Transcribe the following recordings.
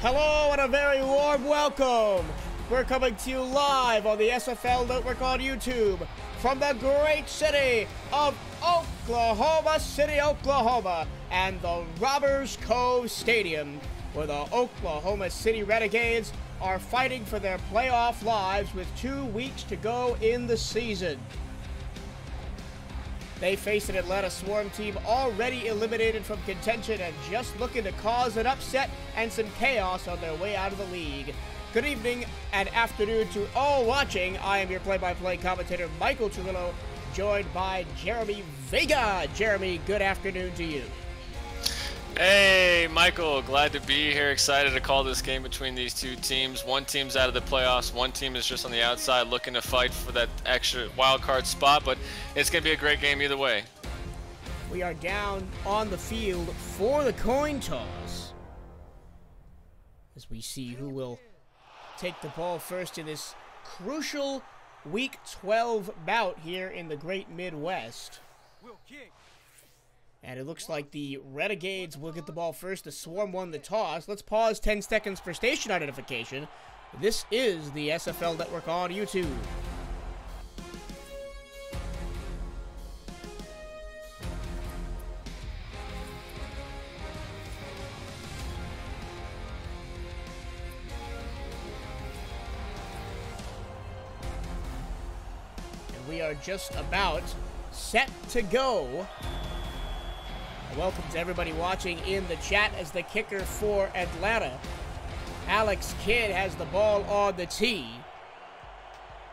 Hello and a very warm welcome. We're coming to you live on the SFL Network on YouTube from the great city of Oklahoma City, Oklahoma, and the Robbers Cove Stadium, where the Oklahoma City Renegades are fighting for their playoff lives with 2 weeks to go in the season. They face an Atlanta Swarm team already eliminated from contention and just looking to cause an upset and some chaos on their way out of the league. Good evening and afternoon to all watching. I am your play-by-play commentator, Michael Turillo, joined by Jeremy Vega. Jeremy, good afternoon to you. Hey, Michael, glad to be here. Excited to call this game between these two teams. One team's out of the playoffs. One team is just on the outside looking to fight for that extra wild card spot, but it's going to be a great game either way. We are down on the field for the coin toss as we see who will take the ball first in this crucial Week 12 bout here in the Great Midwest. And it looks like the Renegades will get the ball first. The Swarm won the toss. Let's pause 10 seconds for station identification. This is the SFL Network on YouTube. And we are just about set to go. Welcome to everybody watching in the chat as the kicker for Atlanta. Alex Kidd has the ball on the tee.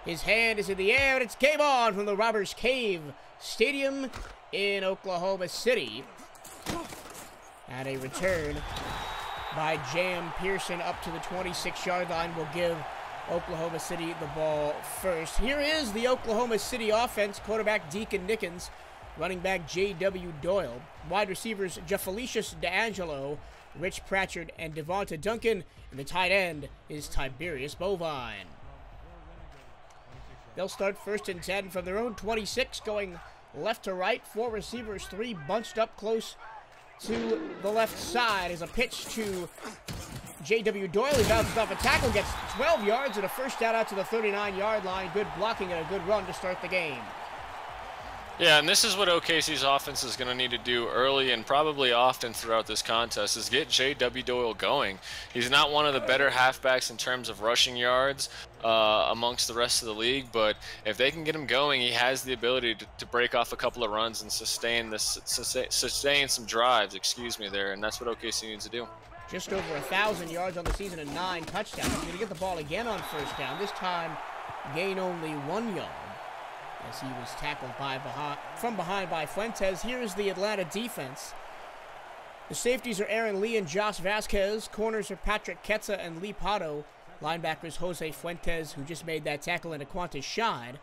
His hand is in the air, and it's game on from the Robbers Cave Stadium in Oklahoma City. And a return by Jam Pearson up to the 26-yard line will give Oklahoma City the ball first. Here is the Oklahoma City offense. Quarterback Deacon Nickens. Running back J.W. Doyle. Wide receivers Jeffelicius D'Angelo, Rich Pratchard, and Devonta Duncan. And the tight end is Tiberius Bovine. They'll start first and 10 from their own 26, going left to right. 4 receivers, 3 bunched up close to the left side. As a pitch to J.W. Doyle. He bounces off a tackle, gets 12 yards and a first down out to the 39-yard line. Good blocking and a good run to start the game. Yeah, and this is what OKC's offense is going to need to do early and probably often throughout this contest, is get J.W. Doyle going. He's not one of the better halfbacks in terms of rushing yards amongst the rest of the league, but if they can get him going, he has the ability to break off a couple of runs and sustain some drives, there, and that's what OKC needs to do. Just over 1,000 yards on the season and 9 touchdowns. He's going to get the ball again on first down. This time, gain only 1 yard. As he was tackled from behind by Fuentes. Here's the Atlanta defense. The safeties are Aaron Lee and Josh Vasquez. Corners are Patrick Ketza and Lee Pato. Linebackers Jose Fuentes, who just made that tackle, and Aquantis Shine.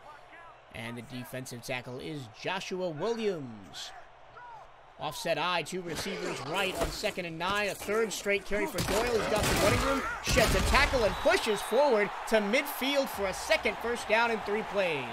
And the defensive tackle is Joshua Williams. Offset I, 2 receivers right on 2nd and 9. A third straight carry for Doyle. He's got the running room, sheds a tackle, and pushes forward to midfield for a second first down in 3 plays.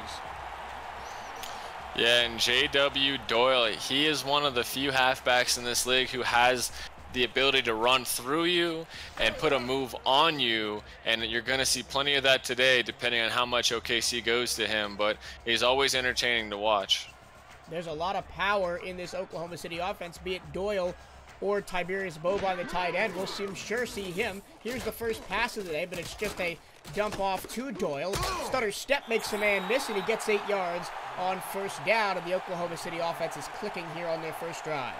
Yeah, and J.W. Doyle, he is one of the few halfbacks in this league who has the ability to run through you and put a move on you, and you're going to see plenty of that today depending on how much OKC goes to him, but he's always entertaining to watch. There's a lot of power in this Oklahoma City offense, be it Doyle or Tiberius Bovine, the tight end. We'll sure see him. Here's the first pass of the day, but it's just a dump off to Doyle. Stutter step makes the man miss, and he gets 8 yards on first down, and the Oklahoma City offense is clicking here on their first drive.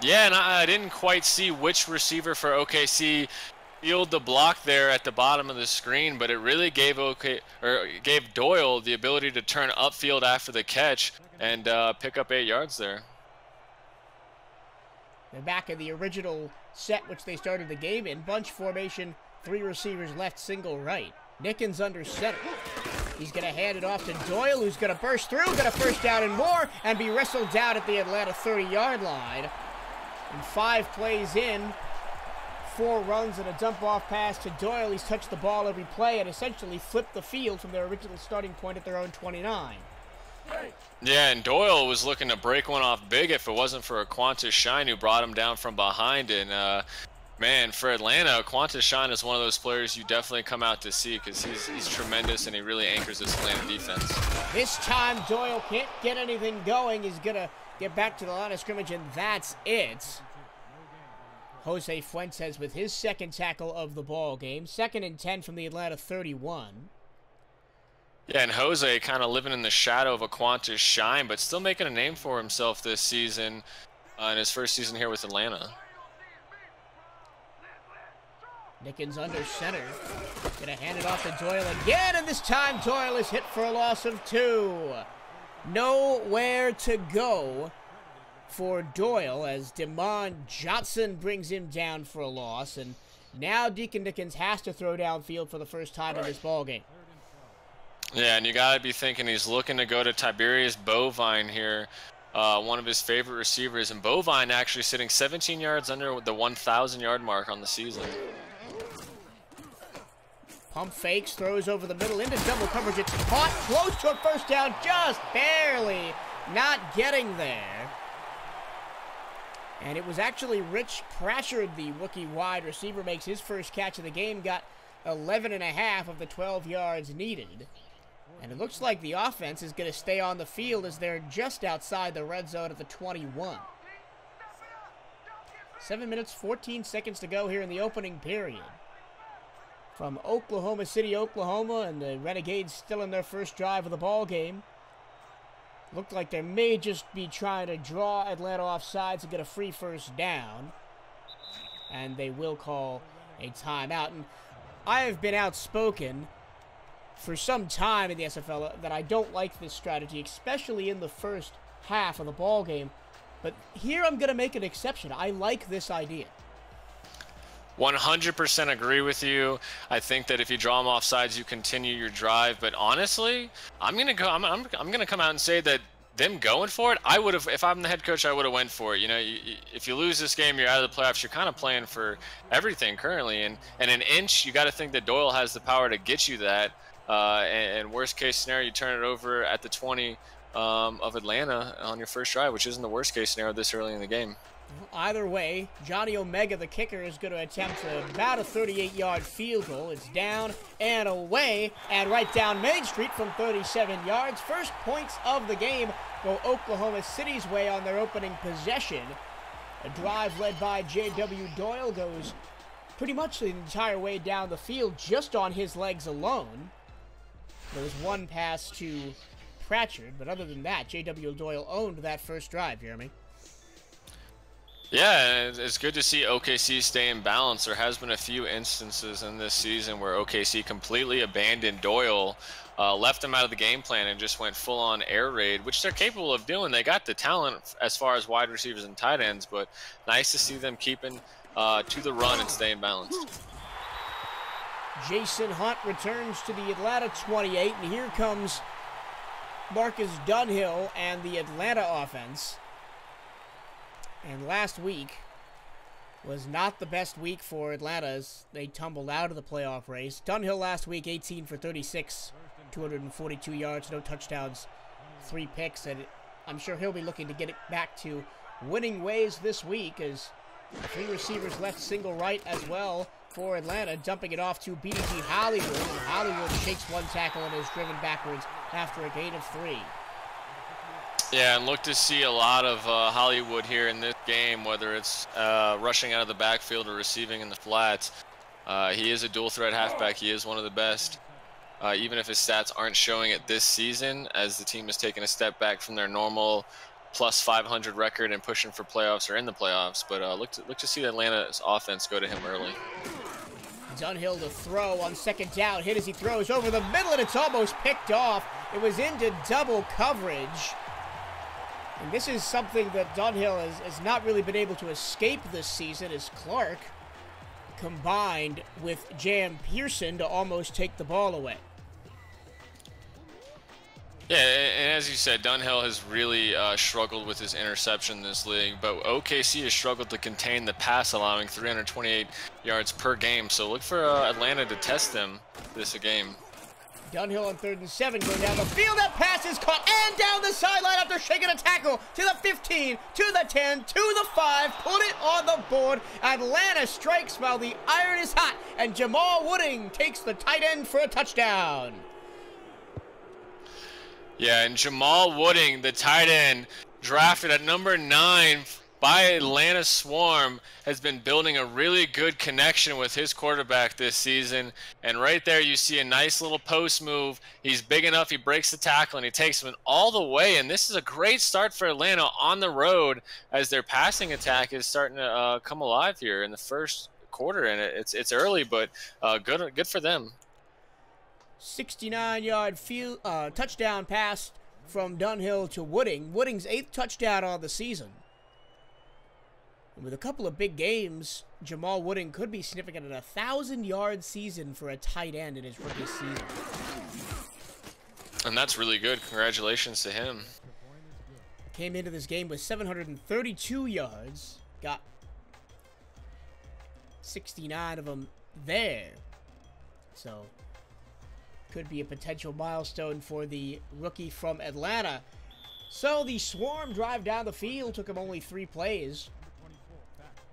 Yeah, and I didn't quite see which receiver for OKC field the block there at the bottom of the screen, but it really gave Doyle the ability to turn upfield after the catch and pick up 8 yards there. They're back in the original set which they started the game in. Bunch formation, 3 receivers left, single right. Nickens under center. He's going to hand it off to Doyle, who's going to burst through, get a first down and more, and be wrestled down at the Atlanta 30-yard line. And 5 plays in, 4 runs and a dump-off pass to Doyle. He's touched the ball every play and essentially flipped the field from their original starting point at their own 29. Yeah, and Doyle was looking to break one off big if it wasn't for Aquantis Shine, who brought him down from behind. And Man, for Atlanta, Quantas Shine is one of those players you definitely come out to see because he's tremendous and he really anchors this Atlanta defense. This time Doyle can't get anything going. He's going to get back to the line of scrimmage, and that's it. Jose Fuentes with his second tackle of the ball game. 2nd and 10 from the Atlanta 31. Yeah, and Jose kind of living in the shadow of a Quantas Shine, but still making a name for himself this season in his first season here with Atlanta. Nickens under center. Gonna hand it off to Doyle again, and this time Doyle is hit for a loss of 2. Nowhere to go for Doyle as Demond Johnson brings him down for a loss, and now Deacon Nickens has to throw downfield for the first time in this ball game. Yeah, and you gotta be thinking he's looking to go to Tiberius Bovine here, one of his favorite receivers, and Bovine actually sitting 17 yards under the 1,000-yard mark on the season. Pump fakes, throws over the middle into double coverage. It's caught, close to a first down, just barely not getting there. And it was actually Rich Pratchard, the rookie wide receiver, makes his first catch of the game, got 11.5 of the 12 yards needed. And it looks like the offense is going to stay on the field as they're just outside the red zone at the 21. 7 minutes, 14 seconds to go here in the opening period. From Oklahoma City, Oklahoma, and the Renegades still in their first drive of the ball game. Looked like they may just be trying to draw Atlanta off sides and get a free first down. And they will call a timeout. And I have been outspoken for some time in the SFL that I don't like this strategy, especially in the first half of the ball game. But here I'm going to make an exception. I like this idea. 100% agree with you. I think that if you draw them off sides, you continue your drive. But honestly, I'm gonna come out and say that them going for it, I would have. If I'm the head coach, I would have went for it. You know, if you lose this game, you're out of the playoffs. You're kind of playing for everything currently, and an inch, you got to think that Doyle has the power to get you that. And worst case scenario, you turn it over at the 20 of Atlanta on your first drive, which isn't the worst case scenario this early in the game. Either way, Johnny Omega, the kicker, is going to attempt about a 38-yard field goal. It's down and away and right down Main Street from 37 yards. First points of the game go Oklahoma City's way on their opening possession. A drive led by J.W. Doyle goes pretty much the entire way down the field just on his legs alone. There was one pass to Pratchard, but other than that, J.W. Doyle owned that first drive, Jeremy. Yeah, it's good to see OKC stay in balance. There has been a few instances in this season where OKC completely abandoned Doyle, left him out of the game plan, and just went full-on air raid, which they're capable of doing. They got the talent as far as wide receivers and tight ends, but nice to see them keeping to the run and staying balanced. Jason Hunt returns to the Atlanta 28, and here comes Marcus Dunhill and the Atlanta offense. And last week was not the best week for Atlanta as they tumbled out of the playoff race. Dunhill last week, 18 for 36, 242 yards, no touchdowns, 3 picks. And I'm sure he'll be looking to get it back to winning ways this week as 3 receivers left single right as well for Atlanta, dumping it off to BDG Hollywood. And Hollywood shakes one tackle and is driven backwards after a gain of 3. Yeah, and look to see a lot of Hollywood here in this game, whether it's rushing out of the backfield or receiving in the flats. He is a dual threat halfback. He is one of the best, even if his stats aren't showing it this season, as the team has taken a step back from their normal plus 500 record and pushing for playoffs or in the playoffs. But look to see Atlanta's offense go to him early. Dunhill to throw on second down. Hit as he throws over the middle, and it's almost picked off. It was into double coverage. And this is something that Dunhill has not really been able to escape this season, as Clark combined with Jam Pearson to almost take the ball away. Yeah, and as you said, Dunhill has really struggled with his interception in this league, but OKC has struggled to contain the pass, allowing 328 yards per game. So look for Atlanta to test them this game. Dunhill on 3rd and 7, going down the field. That pass is caught and down the sideline after shaking a tackle to the 15, to the 10, to the 5. Put it on the board. Atlanta strikes while the iron is hot, and Jamal Wooding takes the tight end for a touchdown. Yeah, and Jamal Wooding, the tight end, drafted at number 9 by Atlanta Swarm, has been building a really good connection with his quarterback this season. And right there you see a nice little post move. He's big enough, he breaks the tackle, and he takes him all the way. And this is a great start for Atlanta on the road as their passing attack is starting to come alive here in the first quarter. And it's early, but good for them. 69-yard touchdown pass from Dunhill to Wooding. Wooding's 8th touchdown on the season. With a couple of big games, Jamal Wooding could be sniffing at a 1,000-yard season for a tight end in his rookie season. And that's really good. Congratulations to him. Came into this game with 732 yards. Got 69 of them there. So, could be a potential milestone for the rookie from Atlanta. So, the Swarm drive down the field. Took them only 3 plays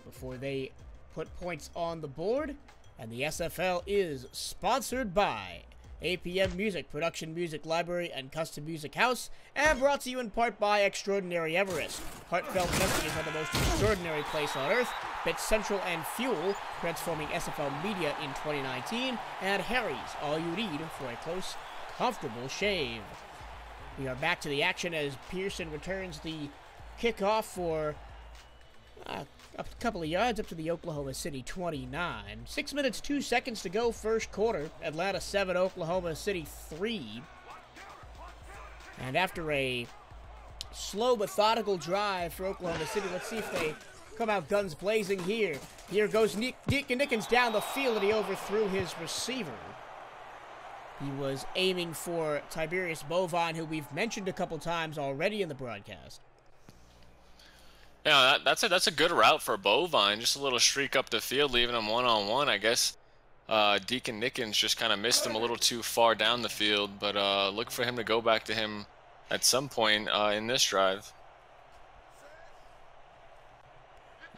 before they put points on the board. And the SFL is sponsored by APM Music, Production Music Library and Custom Music House, and brought to you in part by Extraordinary Everest. Heartfelt messages on the most extraordinary place on earth, Bit Central and Fuel, transforming SFL media in 2019, and Harry's, all you need for a close, comfortable shave. We are back to the action as Pearson returns the kickoff for a couple of yards up to the Oklahoma City 29. 6 minutes, 2 seconds to go, first quarter. Atlanta 7, Oklahoma City 3. And after a slow, methodical drive for Oklahoma City, let's see if they come out guns blazing here. Here goes Deacon Nickens down the field, and he overthrew his receiver. He was aiming for Tiberius Bovine, who we've mentioned a couple times already in the broadcast. Yeah, that's a good route for Bovine. Just a little streak up the field, leaving him one-on-one. I guess Deacon Nickens just kind of missed him a little too far down the field, but look for him to go back to him at some point in this drive.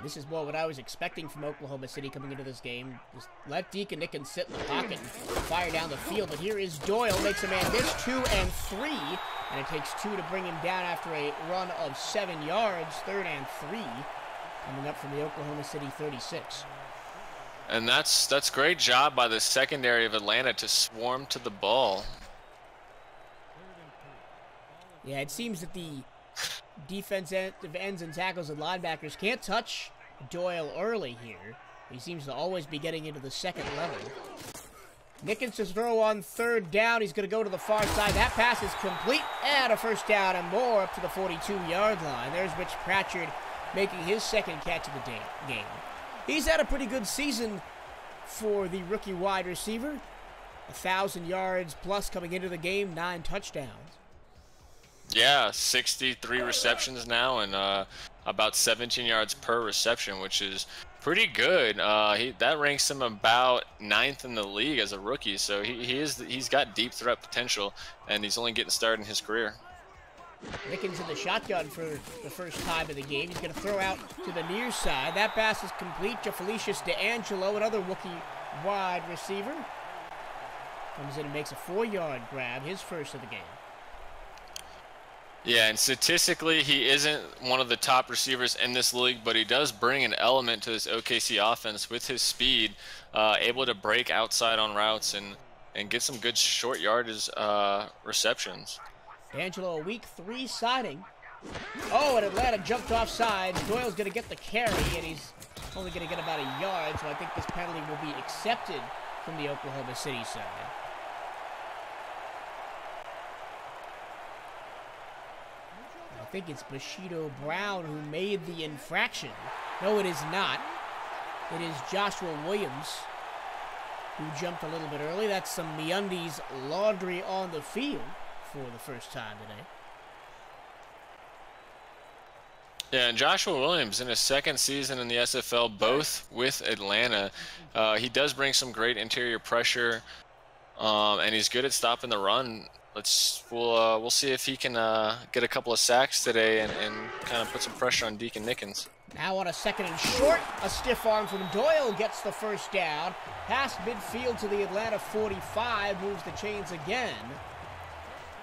This is what I was expecting from Oklahoma City coming into this game. Just let Deacon Nickens sit in the pocket and fire down the field. But here is Doyle, makes a man miss, 2 and 3. And it takes 2 to bring him down after a run of 7 yards, 3rd and 3. Coming up from the Oklahoma City 36. And that's great job by the secondary of Atlanta to swarm to the ball. Yeah, it seems that the defensive ends and tackles and linebackers can't touch Doyle early here. He seems to always be getting into the second level. Nickens to throw on 3rd down. He's going to go to the far side. That pass is complete and a first down and more up to the 42-yard line. There's Rich Pratchard making his 2nd catch of the game. He's had a pretty good season for the rookie wide receiver. 1,000 yards plus coming into the game, 9 touchdowns. Yeah, 63 receptions now and about 17 yards per reception, which is pretty good. That ranks him about 9th in the league as a rookie, so he's got deep threat potential, and he's only getting started in his career. Nickens in the shotgun for the first time of the game. He's going to throw out to the near side. That pass is complete to Felicius DeAngelo, another rookie wide receiver. Comes in and makes a 4-yard grab, his first of the game. Yeah, and statistically, he isn't one of the top receivers in this league, but he does bring an element to this OKC offense with his speed, able to break outside on routes and get some good short yardage receptions. Angelo, a week 3 signing. Oh, and Atlanta jumped offside. Doyle's going to get the carry, and he's only going to get about a yard, so I think this penalty will be accepted from the Oklahoma City side. I think it's Bushido Brown who made the infraction. No, it is not. It is Joshua Williams who jumped a little bit early. That's some MeUndies laundry on the field for the first time today. Yeah, and Joshua Williams in his 2nd season in the SFL, both with Atlanta. He does bring some great interior pressure and he's good at stopping the run. We'll see if he can get a couple of sacks today and kind of put some pressure on Deacon Nickens. Now on a 2nd and short, a stiff arm from Doyle gets the first down. Past midfield to the Atlanta 45, moves the chains again.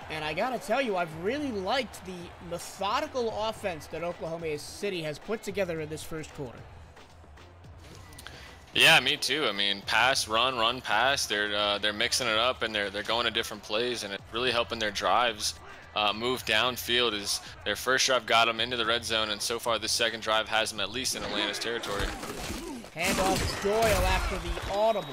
And I gotta tell you, I've really liked the methodical offense that Oklahoma City has put together in this first quarter. Yeah, me too. I mean, pass, run, run, pass. They're mixing it up, and they're going to different plays, and it's really helping their drives move downfield. Is their first drive got them into the red zone, and so far the second drive has them at least in Atlanta's territory. Handoff to Doyle after the audible.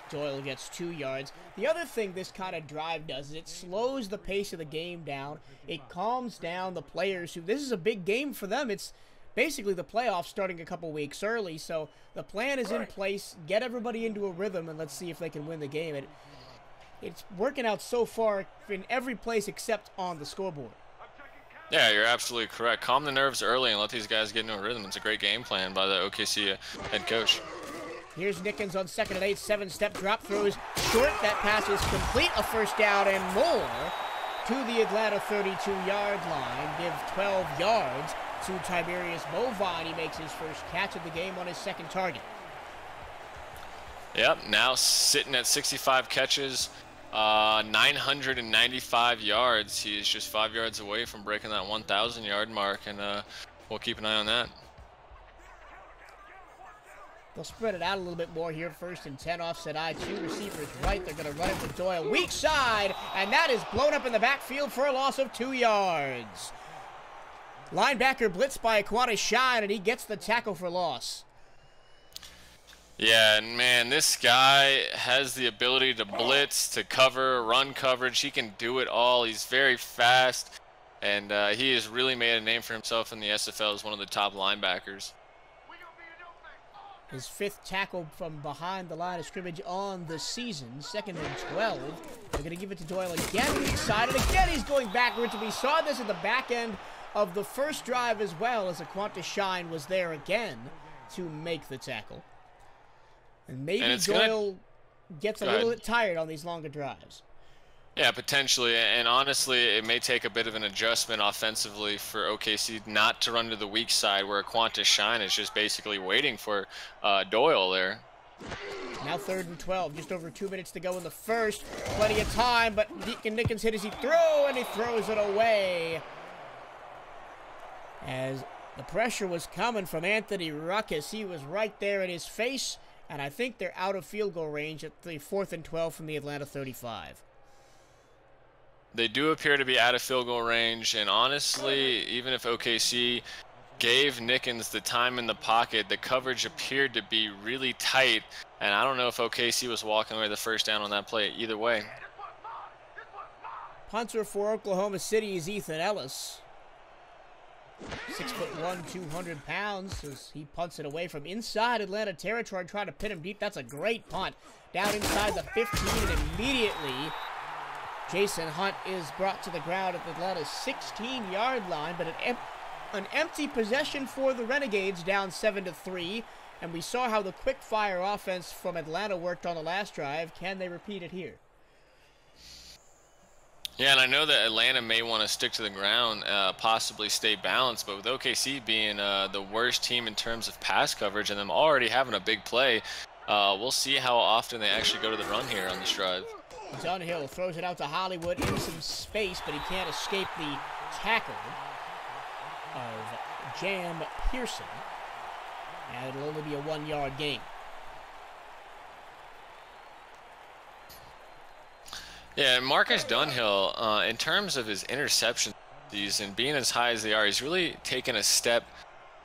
Doyle gets 2 yards. The other thing this kind of drive does is it slows the pace of the game down. It calms down the players who, this is a big game for them. It's basically the playoffs starting a couple weeks early, so the plan is in place. Get everybody into a rhythm, and let's see if they can win the game. It's working out so far in every place except on the scoreboard. Yeah, you're absolutely correct. Calm the nerves early and let these guys get into a rhythm. It's a great game plan by the OKC head coach. Here's Nickens on 2nd and 8, 7-step drop throws short. That pass is complete, a first down and more to the Atlanta 32-yard line. Give 12 yards to Tiberius Bovine. He makes his first catch of the game on his 2nd target. Yep, now sitting at 65 catches, 995 yards. He is just 5 yards away from breaking that 1,000-yard mark, and we'll keep an eye on that. They'll spread it out a little bit more here. 1st and 10, offset I, 2 receivers right. They're going to run it with Doyle. Weak side, and that is blown up in the backfield for a loss of 2 yards. Linebacker blitzed by Aquana Shine, and he gets the tackle for loss. Yeah, and man, this guy has the ability to blitz, to cover, run coverage. He can do it all. He's very fast, and he has really made a name for himself in the SFL as one of the top linebackers. His 5th tackle from behind the line of scrimmage on the season. 2nd and 12. They're going to give it to Doyle again. Weak side, and again he's going backwards. And we saw this at the back end of the first drive as well, as Aquanta Shine was there again to make the tackle. And maybe Doyle gets a little bit tired on these longer drives. Yeah, potentially, and honestly, it may take a bit of an adjustment offensively for OKC not to run to the weak side, where Aquanta Shine is just basically waiting for Doyle there. Now 3rd and 12, just over 2 minutes to go in the first. Plenty of time, but Deacon Nickens hit as he throws, and he throws it away. As the pressure was coming from Anthony Ruckus, he was right there in his face, and I think they're out of field goal range at the 4th and 12 from the Atlanta 35. They do appear to be out of field goal range, and honestly, even if OKC gave Nickens the time in the pocket, the coverage appeared to be really tight, and I don't know if OKC was walking away the first down on that play either way. Punter for Oklahoma City is Ethan Ellis. 6'1", 200 pounds, as he punts it away from inside Atlanta territory, trying to pin him deep. That's a great punt. Down inside the 15, and immediately Jason Hunt is brought to the ground at Atlanta's 16-yard line, but an empty possession for the Renegades, down 7-3, and we saw how the quick-fire offense from Atlanta worked on the last drive. Can they repeat it here? Yeah, and I know that Atlanta may want to stick to the ground, possibly stay balanced, but with OKC being the worst team in terms of pass coverage and them already having a big play, we'll see how often they actually go to the run here on this drive. Dunhill throws it out to Hollywood in some space, but he can't escape the tackle of Jam Pearson. And it'll only be a 1-yard gain. Yeah, and Marcus Dunhill, in terms of his interception season, being as high as they are, he's really taken a step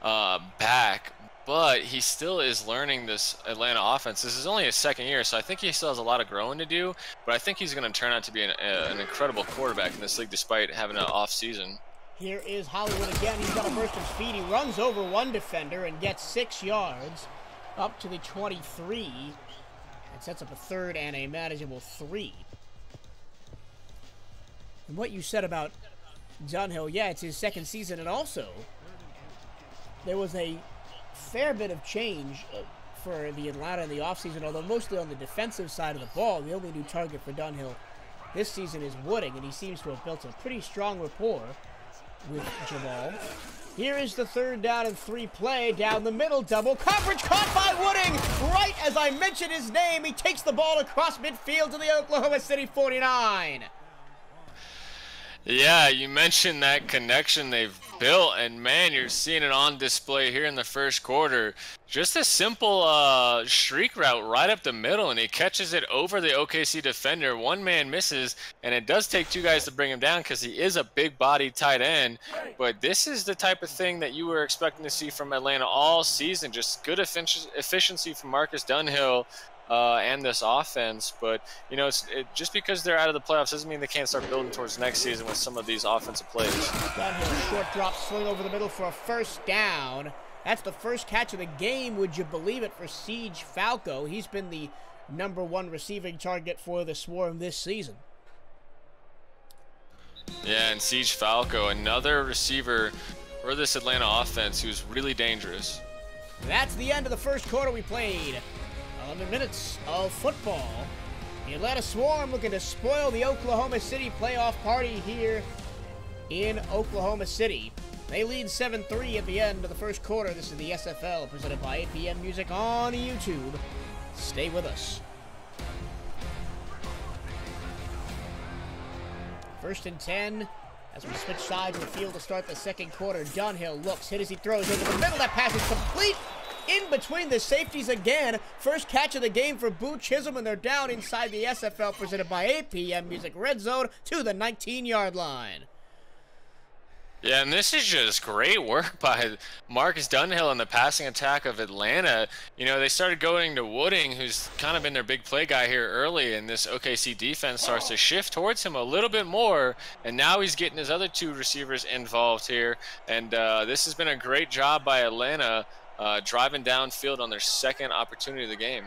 back, but he still is learning this Atlanta offense. This is only his 2nd year, so I think he still has a lot of growing to do, but I think he's going to turn out to be an incredible quarterback in this league despite having an off season. Here is Hollywood again. He's got a burst of speed. He runs over one defender and gets 6 yards up to the 23. It sets up a 3rd and a manageable 3. And what you said about Dunhill, yeah, it's his 2nd season, and also there was a fair bit of change for the Atlanta in the offseason, although mostly on the defensive side of the ball. The only new target for Dunhill this season is Wooding, and he seems to have built a pretty strong rapport with Jamal. Here is the 3rd down and 3 play. Down the middle, double coverage, caught by Wooding. Right as I mention his name, he takes the ball across midfield to the Oklahoma City 49. Yeah, you mentioned that connection they've built, and man, you're seeing it on display here in the first quarter. Just a simple streak route right up the middle, and he catches it over the OKC defender. One man misses, and it does take 2 guys to bring him down because he is a big body tight end. But this is the type of thing that you were expecting to see from Atlanta all season. Just good efficiency from Marcus Dunhill and this offense. But, you know, just because they're out of the playoffs doesn't mean they can't start building towards next season with some of these offensive plays. Dunhill, short drop, swing over the middle for a 1st down. That's the first catch of the game, would you believe it, for Siege Falco. He's been the #1 receiving target for the Swarm this season. Yeah, and Siege Falco, another receiver for this Atlanta offense who's really dangerous. That's the end of the first quarter. We played 11 minutes of football. The Atlanta Swarm looking to spoil the Oklahoma City playoff party here in Oklahoma City. They lead 7-3 at the end of the first quarter. This is the SFL, presented by APM Music on YouTube. Stay with us. 1st and 10 as we switch sides of the field to start the second quarter. Dunhill looks, hit as he throws over the middle. That pass is complete in between the safeties again. First catch of the game for Boo Chisholm, and they're down inside the SFL, presented by APM Music Red Zone, to the 19-yard line. Yeah, and this is just great work by Marcus Dunhill in the passing attack of Atlanta. You know, they started going to Wooding, who's kind of been their big play guy here early, and this OKC defense starts to shift towards him a little bit more, and now he's getting his other 2 receivers involved here. And this has been a great job by Atlanta driving downfield on their 2nd opportunity of the game.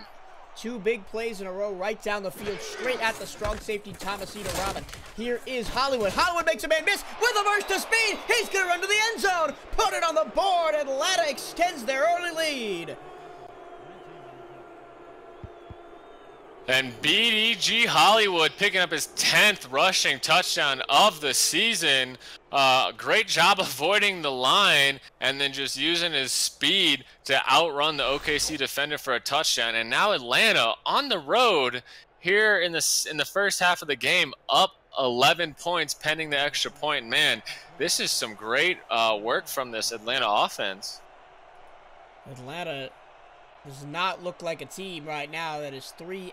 2 big plays in a row right down the field, straight at the strong safety, Thomasito Robin. Here is Hollywood. Hollywood makes a man miss with a burst of speed. He's going to run to the end zone. Put it on the board. Atlanta extends their early lead. And BDG Hollywood picking up his 10th rushing touchdown of the season. Great job avoiding the line and then just using his speed to outrun the OKC defender for a touchdown. And now Atlanta on the road here in the first half of the game, up 11 points pending the extra point. Man, this is some great work from this Atlanta offense. Atlanta does not look like a team right now that is 3-7.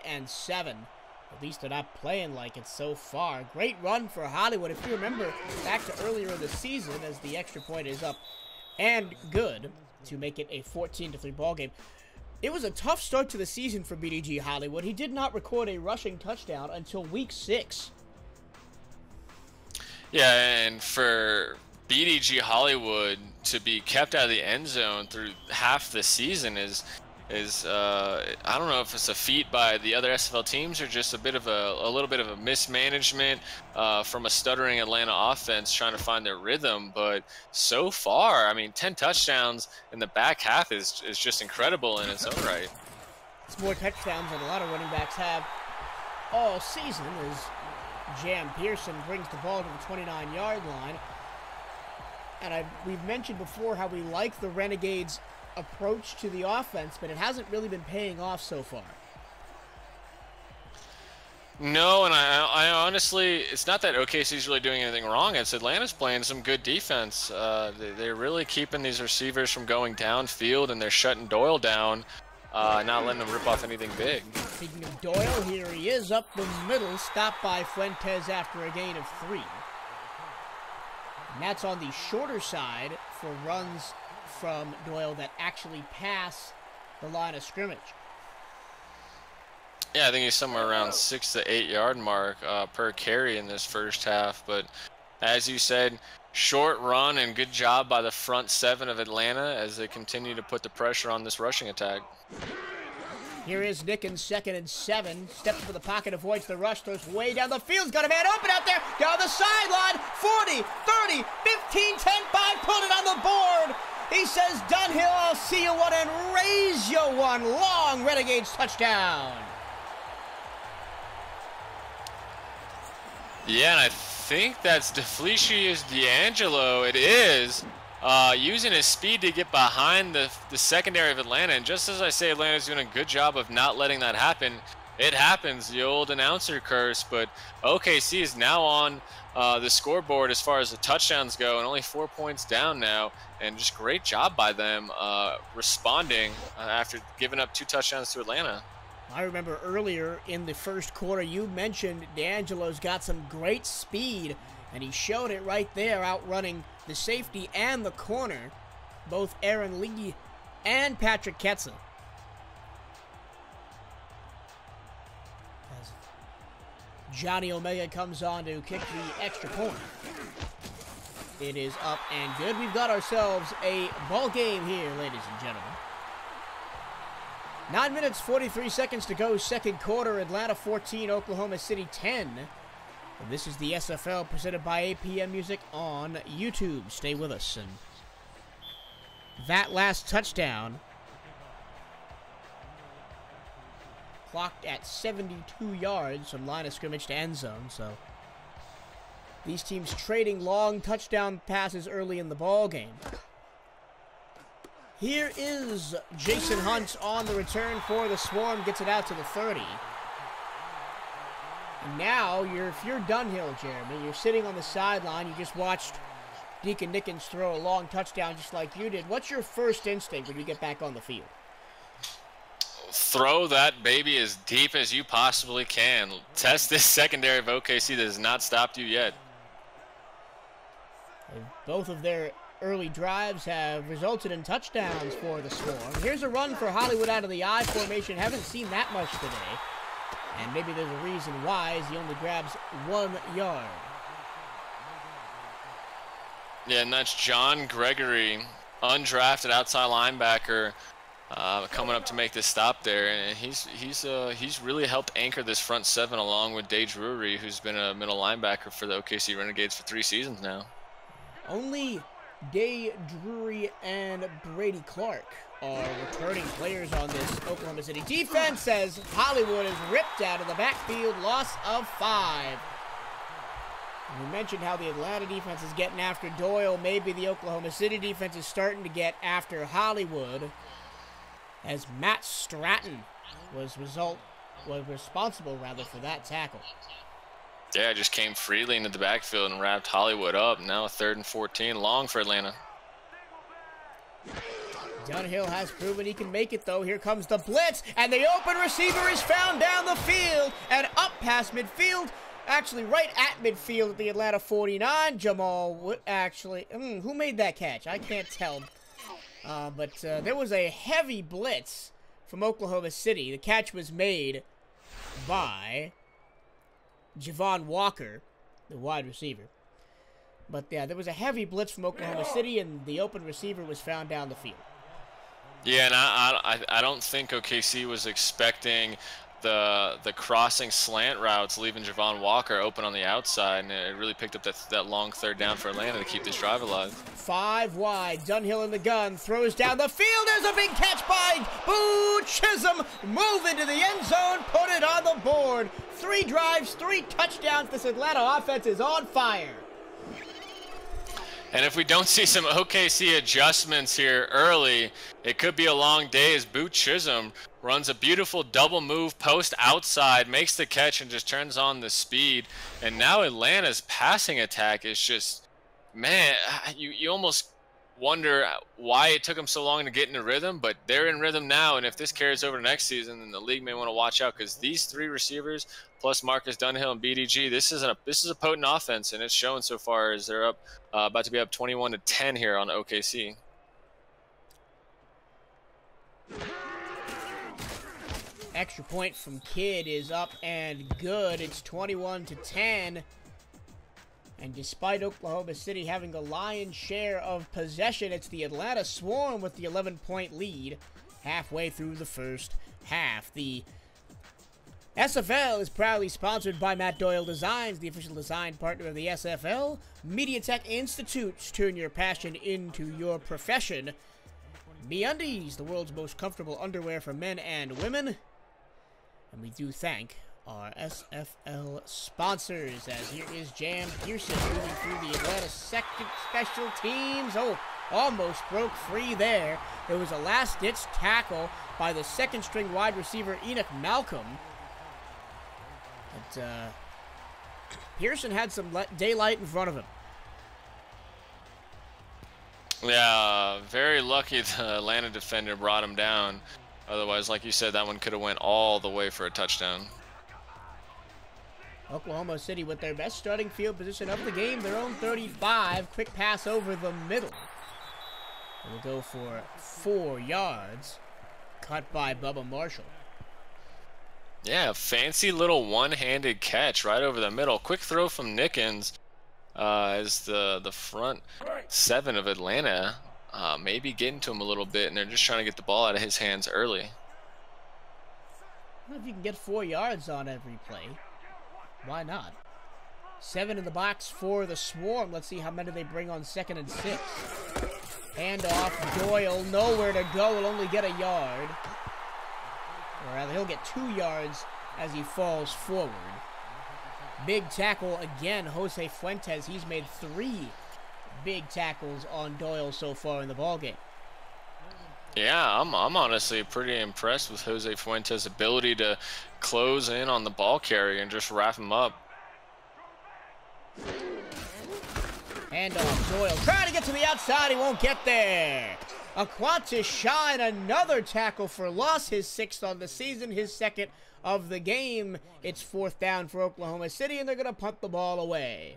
At least they're not playing like it so far. Great run for Hollywood. If you remember back to earlier in the season, as the extra point is up and good to make it a 14-3 ball game. It was a tough start to the season for BDG Hollywood. He did not record a rushing touchdown until week 6. Yeah, and for BDG Hollywood to be kept out of the end zone through half the season is I don't know if it's a feat by the other SFL teams or just a little bit of a mismanagement from a stuttering Atlanta offense trying to find their rhythm. But so far, I mean, 10 touchdowns in the back half is just incredible in its own right. It's more touchdowns than a lot of running backs have all season, as Jam Pearson brings the ball to the 29-yard line. And we've mentioned before how we like the Renegades' approach to the offense, but it hasn't really been paying off so far. No, and I honestly, it's not that OKC's really doing anything wrong. It's Atlanta's playing some good defense. They're really keeping these receivers from going downfield, and they're shutting Doyle down, not letting him rip off anything big. Speaking of Doyle, here he is up the middle, stopped by Fuentes after a gain of 3. And that's on the shorter side for runs from Doyle that actually pass the line of scrimmage. Yeah, I think he's somewhere around 6 to 8 yard mark per carry in this first half. But as you said, short run and good job by the front 7 of Atlanta as they continue to put the pressure on this rushing attack. Here is Nick in 2nd and 7. Steps into the pocket, avoids the rush, throws way down the field. Got a man open out there. Down the sideline. 40, 30, 15, 10, 5. Put it on the board. He says, Dunhill, I'll see you one and raise you one. Long Renegades touchdown. Yeah, and I think that's DeFelicis D'Angelo. It is. Using his speed to get behind the secondary of Atlanta. And just as I say, Atlanta's doing a good job of not letting that happen. It happens, the old announcer curse, but OKC is now on the scoreboard as far as the touchdowns go, and only 4 points down now. And just great job by them responding after giving up 2 touchdowns to Atlanta. I remember earlier in the first quarter, you mentioned D'Angelo's got some great speed, and he showed it right there, outrunning the safety and the corner, both Aaron Lee and Patrick Ketsa. As Johnny Omega comes on to kick the extra point. It is up and good. We've got ourselves a ball game here, ladies and gentlemen. 9 minutes, 43 seconds to go, second quarter. Atlanta 14, Oklahoma City 10. And this is the SFL presented by APM Music on YouTube. Stay with us. And that last touchdown clocked at 72 yards from line of scrimmage to end zone. So these teams trading long touchdown passes early in the ball game. Here is Jason Hunt on the return for the Swarm. Gets it out to the 30. And now, if you're Dunhill, Jeremy, you're sitting on the sideline. You just watched Deacon Nickens throw a long touchdown just like you did. What's your first instinct when you get back on the field? Throw that baby as deep as you possibly can. Test this secondary of OKC that has not stopped you yet. And both of their early drives have resulted in touchdowns for the Swarm. Here's a run for Hollywood out of the I formation. Haven't seen that much today. And maybe there's a reason why, as he only grabs 1 yard. Yeah, and that's John Gregory, undrafted outside linebacker, coming up to make this stop there. And he's really helped anchor this front seven along with Day Drury, who's been a middle linebacker for the OKC Renegades for 3 seasons now. Only Day Drury and Brady Clark are returning players on this Oklahoma City defense as Hollywood is ripped out of the backfield, loss of 5. We mentioned how the Atlanta defense is getting after Doyle. Maybe the Oklahoma City defense is starting to get after Hollywood, as Matt Stratton was responsible for that tackle. Yeah, just came freely into the backfield and wrapped Hollywood up. Now 3rd and 14, long for Atlanta. Dunhill has proven he can make it, though. Here comes the blitz, and the open receiver is found down the field and up past midfield. Actually, right at midfield at the Atlanta 49. Jamal, who made that catch? I can't tell. But there was a heavy blitz from Oklahoma City. The catch was made by Javon Walker, the wide receiver. But yeah, there was a heavy blitz from Oklahoma City, and the open receiver was found down the field. Yeah, and I don't think OKC was expecting the crossing slant routes, leaving Javon Walker open on the outside, and it really picked up that long 3rd down for Atlanta to keep this drive alive. 5 wide, Dunhill in the gun, throws down the field. There's a big catch by Boo Chisholm. Move into the end zone, put it on the board. 3 drives, 3 touchdowns. This Atlanta offense is on fire. And if we don't see some OKC adjustments here early, it could be a long day as Boo Chisholm runs a beautiful double move post outside, makes the catch, and just turns on the speed. And now Atlanta's passing attack is just, man, you almost wonder why it took them so long to get into rhythm, but they're in rhythm now. And if this carries over to next season, then the league may want to watch out, because these 3 receivers plus Marcus Dunhill and BDG, this is a potent offense, and it's showing so far as they're up about to be up 21-10 here on OKC. Extra point from Kidd is up and good. It's 21-10. And despite Oklahoma City having the lion's share of possession, it's the Atlanta Swarm with the 11-point lead halfway through the first half. The SFL is proudly sponsored by Matt Doyle Designs, the official design partner of the SFL. MediaTek Institutes, turn your passion into your profession. MeUndies, the world's most comfortable underwear for men and women. And we do thank our SFL sponsors, as here is Jam Pearson moving through the Atlanta second special teams. Oh, almost broke free there. There was a last-ditch tackle by the second-string wide receiver Enoch Malcolm. But Pearson had some daylight in front of him. Yeah, very lucky the Atlanta defender brought him down. Otherwise, like you said, that one could have went all the way for a touchdown. Oklahoma City with their best starting field position of the game, their own 35. Quick pass over the middle. It'll go for 4 yards. Cut by Bubba Marshall. Yeah, fancy little one-handed catch right over the middle. Quick throw from Nickens as the front 7 of Atlanta maybe getting to him a little bit, and they're just trying to get the ball out of his hands early. I don't know if you can get 4 yards on every play. Why not? 7 in the box for the Swarm. Let's see how many they bring on 2nd and 6. Handoff, Doyle, nowhere to go. Will only get a yard. Or rather, he'll get 2 yards as he falls forward. Big tackle again, Jose Fuentes. He's made 3 big tackles on Doyle so far in the ballgame. Yeah, I'm honestly pretty impressed with Jose Fuentes' ability to close in on the ball carrier and just wrap him up. Handoff, Doyle trying to get to the outside. He won't get there. Aquantis Shine, another tackle for loss, his 6th on the season, his 2nd of the game. It's 4th down for Oklahoma City, and they're going to punt the ball away.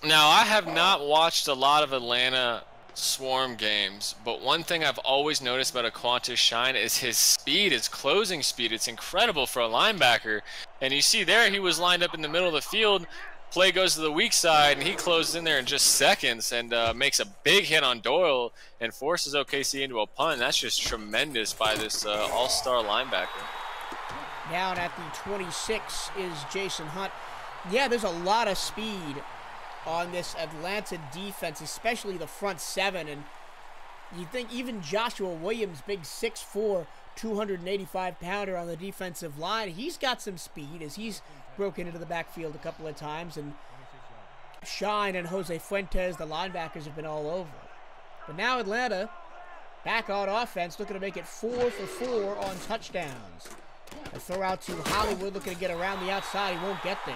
Now, I have not watched a lot of Atlanta Swarm games, but one thing I've always noticed about Aquantis Shine is his speed, his closing speed. It's incredible for a linebacker. And you see there, he was lined up in the middle of the field. Play goes to the weak side, and he closes in there in just seconds and makes a big hit on Doyle and forces OKC into a punt. That's just tremendous by this all-star linebacker. Down at the 26 is Jason Hunt. Yeah, there's a lot of speed on this Atlanta defense, especially the front 7. And you think even Joshua Williams, big 6'4", 285-pounder on the defensive line, he's got some speed as he's broken into the backfield a couple of times. And Shine and Jose Fuentes, the linebackers, have been all over. But now Atlanta back on offense, looking to make it 4 for 4 on touchdowns. A throw out to Hollywood, looking to get around the outside. He won't get there.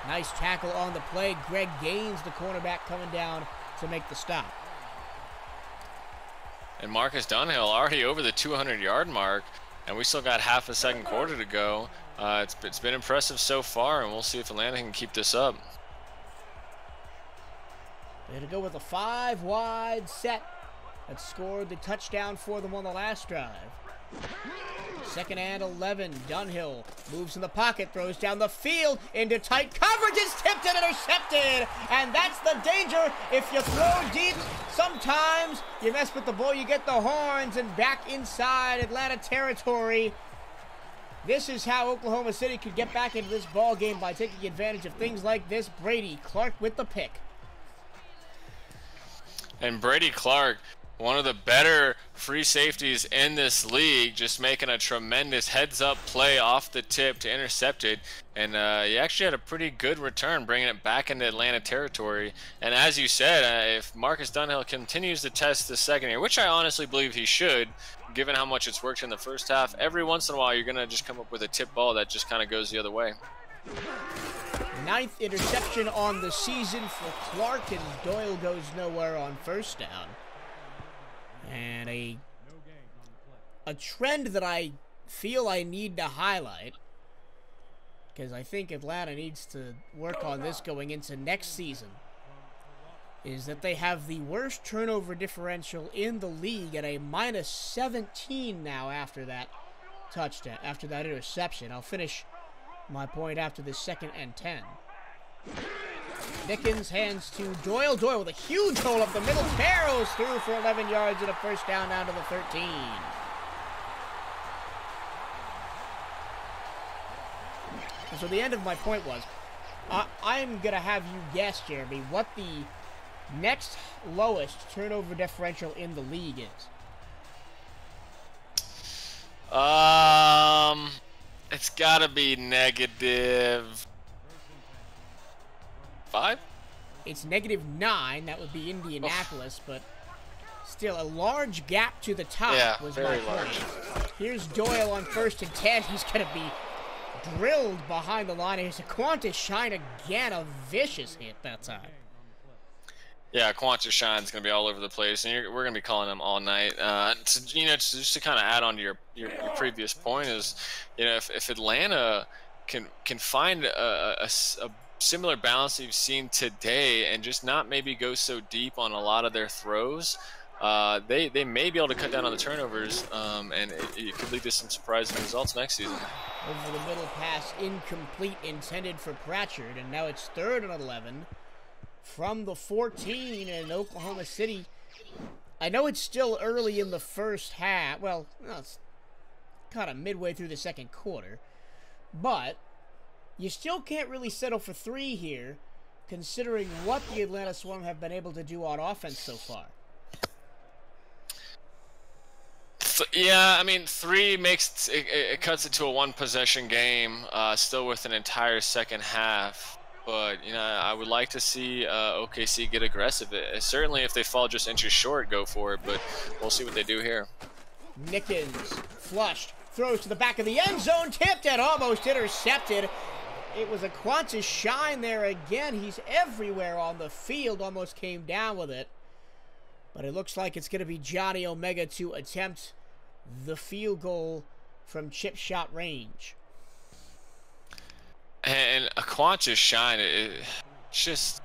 Nice tackle on the play. Greg Gaines, the cornerback, coming down to make the stop. And Marcus Dunhill already over the 200-yard mark, and we still got half a second quarter to go. It's been impressive so far, and we'll see if Atlanta can keep this up. They're going to go with a 5-wide set that scored the touchdown for them on the last drive. 2nd and 11. Dunhill moves in the pocket, throws down the field into tight coverage. It's tipped and intercepted. And that's the danger. If you throw deep, sometimes you mess with the ball, you get the horns, and back inside Atlanta territory. This is how Oklahoma City could get back into this ball game, by taking advantage of things like this. Brady Clark with the pick. And Brady Clark, one of the better free safeties in this league, just making a tremendous heads-up play off the tip to intercept it. And he actually had a pretty good return, bringing it back into Atlanta territory. And as you said, if Marcus Dunhill continues to test the secondary, which I honestly believe he should, given how much it's worked in the first half, every once in a while you're going to just come up with a tip ball that just kind of goes the other way. 9th interception on the season for Clark, and Doyle goes nowhere on 1st down. And a trend that I feel I need to highlight, because I think Atlanta needs to work on this going into next season, is that they have the worst turnover differential in the league at a -17 now after that touchdown, after that interception. I'll finish my point after the 2nd and 10. Nickens hands to Doyle. Doyle with a huge hole up the middle. Barrows through for 11 yards and a 1st down to the 13. So the end of my point was, I'm going to have you guess, Jeremy, what the next lowest turnover differential in the league is. It's got to be -5. It's -9. That would be Indianapolis, but still a large gap to the top was my point. Here's Doyle on 1st and 10. He's going to be drilled behind the line. Here's a Qantas Shine again, a vicious hit that time. Yeah, Qantas Shine's going to be all over the place, and we're going to be calling them all night. Just to kind of add on to your previous point is, if Atlanta can find a similar balance that you've seen today and just not maybe go so deep on a lot of their throws, they may be able to cut down on the turnovers, and it could lead to some surprising results next season. Over the middle pass, incomplete, intended for Pratchard, and now it's 3rd and 11 from the 14 in Oklahoma City. I know it's still early in the first half. Well, it's kind of midway through the second quarter, but you still can't really settle for 3 here, considering what the Atlanta Swarm have been able to do on offense so far. Yeah, I mean, 3 makes it cuts it to a 1-possession game, still with an entire second half. But I would like to see OKC get aggressive. Certainly, if they fall just inches short, go for it. But we'll see what they do here. Nickens flushed, throws to the back of the end zone, tipped and almost intercepted. It was a Qantas Shine there again. He's everywhere on the field. Almost came down with it. But it looks like it's going to be Johnny Omega to attempt the field goal from chip shot range. And a Qantas Shine, he's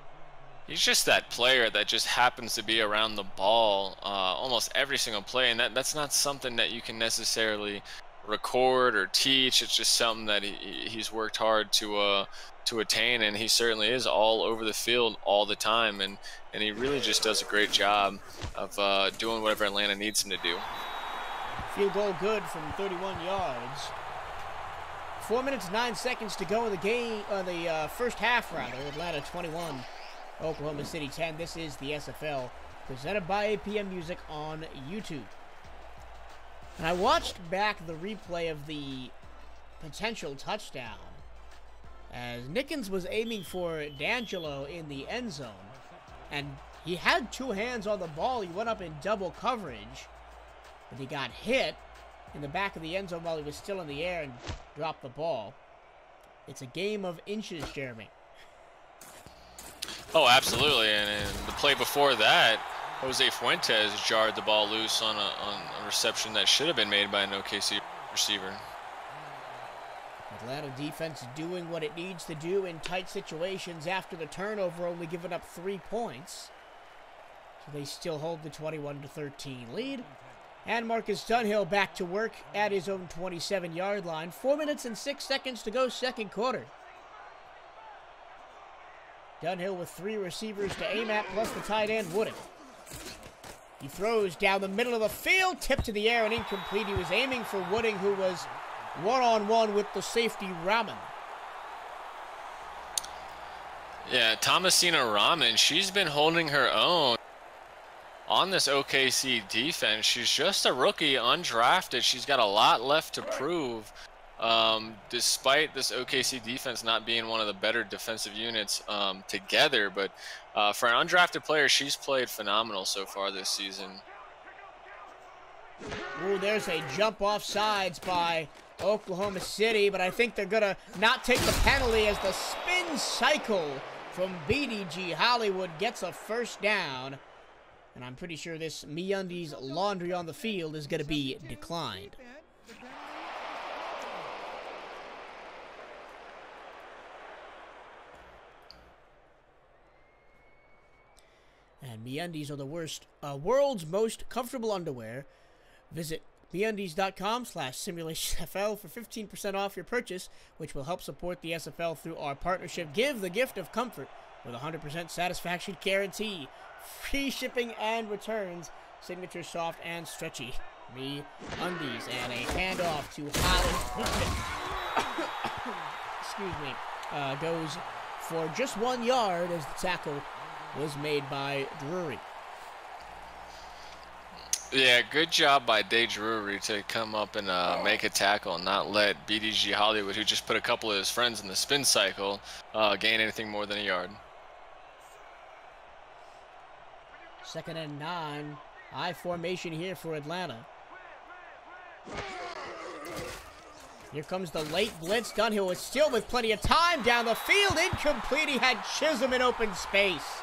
just that player that just happens to be around the ball almost every single play, and that's not something that you can necessarily record or teach. It's just something that he's worked hard to attain, and he certainly is all over the field all the time, and he really just does a great job of doing whatever Atlanta needs him to do. Field goal good from 31 yards. 4 minutes, 9 seconds to go in the game, the first half, rather. Atlanta 21, Oklahoma City 10. This is the SFL, presented by APM Music on YouTube. And I watched back the replay of the potential touchdown, as Nickens was aiming for D'Angelo in the end zone, and he had 2 hands on the ball. He went up in double coverage, but he got hit in the back of the end zone while he was still in the air and dropped the ball. It's a game of inches, Jeremy. Oh, absolutely. And the play before that, Jose Fuentes jarred the ball loose on a reception that should have been made by an OKC receiver. Atlanta defense doing what it needs to do in tight situations after the turnover, only giving up 3 points. So they still hold the 21-13 lead. And Marcus Dunhill back to work at his own 27-yard line. 4 minutes and 6 seconds to go, second quarter. Dunhill with 3 receivers to aim at, plus the tight end Wooding. He throws down the middle of the field, tipped to the air and incomplete. He was aiming for Wooding, who was one-on-one with the safety Rahman. Yeah, Thomasina Rahman, she's been holding her own on this OKC defense. She's just a rookie, undrafted. She's got a lot left to prove, despite this OKC defense not being one of the better defensive units together. But for an undrafted player, she's played phenomenal so far this season. Ooh, there's a jump off sides by Oklahoma City, but I think they're going to not take the penalty as the spin cycle from BDG Hollywood gets a first down. And I'm pretty sure this MeUndies laundry on the field is going to be declined. And MeUndies are the world's most comfortable underwear. Visit MeUndies.com/SimulationFL for 15% off your purchase, which will help support the SFL through our partnership. Give the gift of comfort with a 100% satisfaction guarantee. Free shipping and returns. Signature soft and stretchy. MeUndies, and a handoff to Holly. goes for just 1 yard as the tackle was made by Drury. Yeah, good job by Day Drury to come up and make a tackle and not let BDG Hollywood, who just put a couple of his friends in the spin cycle, gain anything more than a yard. 2nd and 9. I formation here for Atlanta. Here comes the late blitz. Dunhill is still with plenty of time down the field. Incomplete. He had Chisholm in open space.